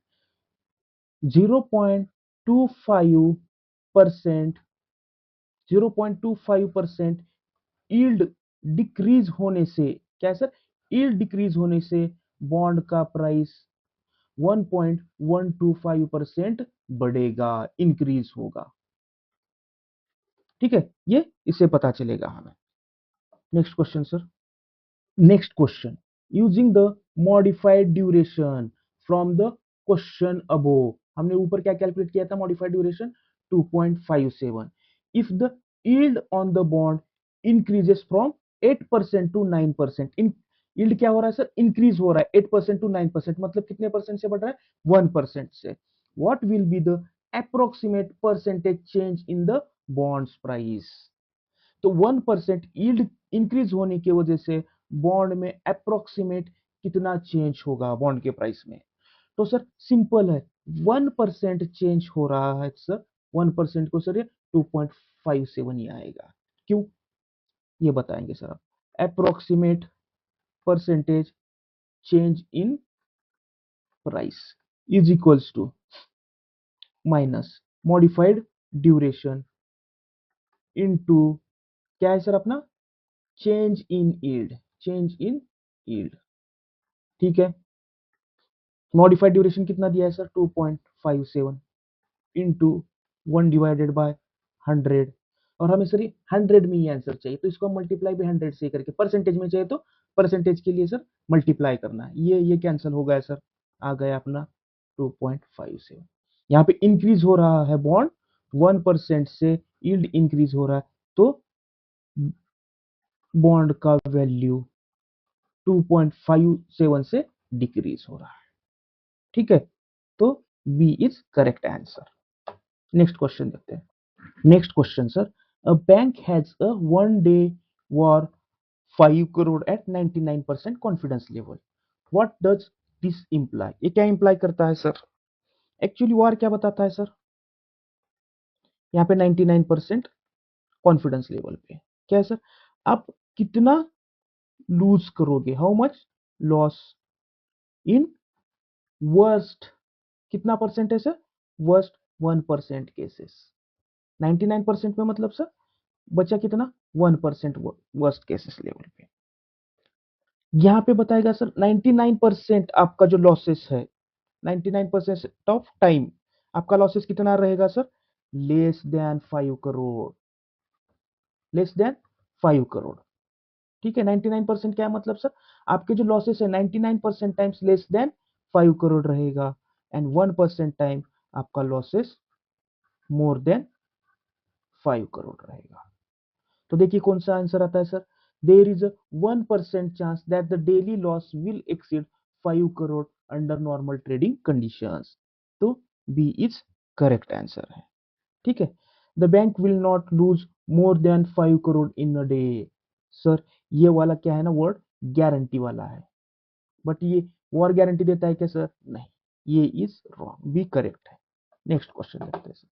0.25%, 0.25% यील्ड डिक्रीज होने से, क्या सर, यील्ड डिक्रीज होने से बॉन्ड का प्राइस 1.125% बढ़ेगा, इंक्रीज होगा। ठीक है, ये इससे पता चलेगा हमें। Next question sir. Next question, using the modified duration from the question above, हमने ऊपर क्या कैलकुलेट किया था modified duration 2.57। If the yield on the bond increases from 8% to 9%, in yield क्या हो रहा है सर, इंक्रीज हो रहा है 8% टू 9%, मतलब कितने परसेंट से बढ़ रहा है 1% से। What will be the approximate percentage change in the bonds price. तो 1% यील्ड इंक्रीज होने की वजह से बॉन्ड में अप्रोक्सीमेट कितना चेंज होगा बॉन्ड के प्राइस में। तो सर सिंपल है, 1% चेंज हो रहा है सर, 1% को सर ये 2.57 ही आएगा। क्यों, ये बताएंगे सर आप। Approximate percentage change in price is equals to minus modified duration into क्या है सर अपना, change in yield, change in yield. ठीक है, मॉडिफाइड ड्यूरेशन कितना दिया है सर, 2.57 इंटू 1/100। और हमें सर 100 में ही आंसर चाहिए, तो इसको मल्टीप्लाई भी 100 से करके, परसेंटेज में चाहिए तो परसेंटेज के लिए सर मल्टीप्लाई करना है। ये कैंसिल हो गया सर, आ गया अपना 2.57। यहाँ पे इंक्रीज हो रहा है बॉन्ड 1% से, यील्ड इंक्रीज हो रहा है, तो बॉन्ड का वैल्यू 2.57 से डिक्रीज हो रहा है। ठीक है, तो B is correct answer. Next question देखते हैं। Next question sir, a bank has a 1 day VaR 5 crore at 99% confidence level, what does this imply. ये क्या इंप्लाई करता है सर, एक्चुअली वॉर क्या बताता है सर, यहाँ पे 99% कॉन्फिडेंस लेवल पे क्या है सर, आप कितना लूज करोगे, how much loss in worst, कितना परसेंट है सर, वर्स्ट 1% केसेस। 99% में मतलब सर बचा कितना, 1% वर्स्ट केसेस लेवल पे। यहां पे बताएगा सर 99% आपका जो लॉसेस है, 99% ऑफ टाइम आपका लॉसेस कितना रहेगा sir, less than 5 crore, less than 5 crore. ठीक है, 99% क्या है मतलब सर, आपके जो लॉसेस है 99% टाइम्स लेस देन 5 करोड़ रहेगा, एंड 1% टाइम आपका लॉसेस मोर देन 5 करोड़ रहेगा। तो देखिए कौन सा आंसर आता है sir, there is a 1% chance that the daily loss will exceed 5 crore under normal trading conditions, तो बी इज करेक्ट आंसर है। ठीक है, the bank will not lose more than 5 crore in a day. Sir ये वाला क्या है ना वर्ड, गारंटी वाला है, बट ये वॉर गारंटी देता है क्या सर, नहीं, ये इज रॉन्ग, बी करेक्ट है। नेक्स्ट क्वेश्चन देखते हैं सर।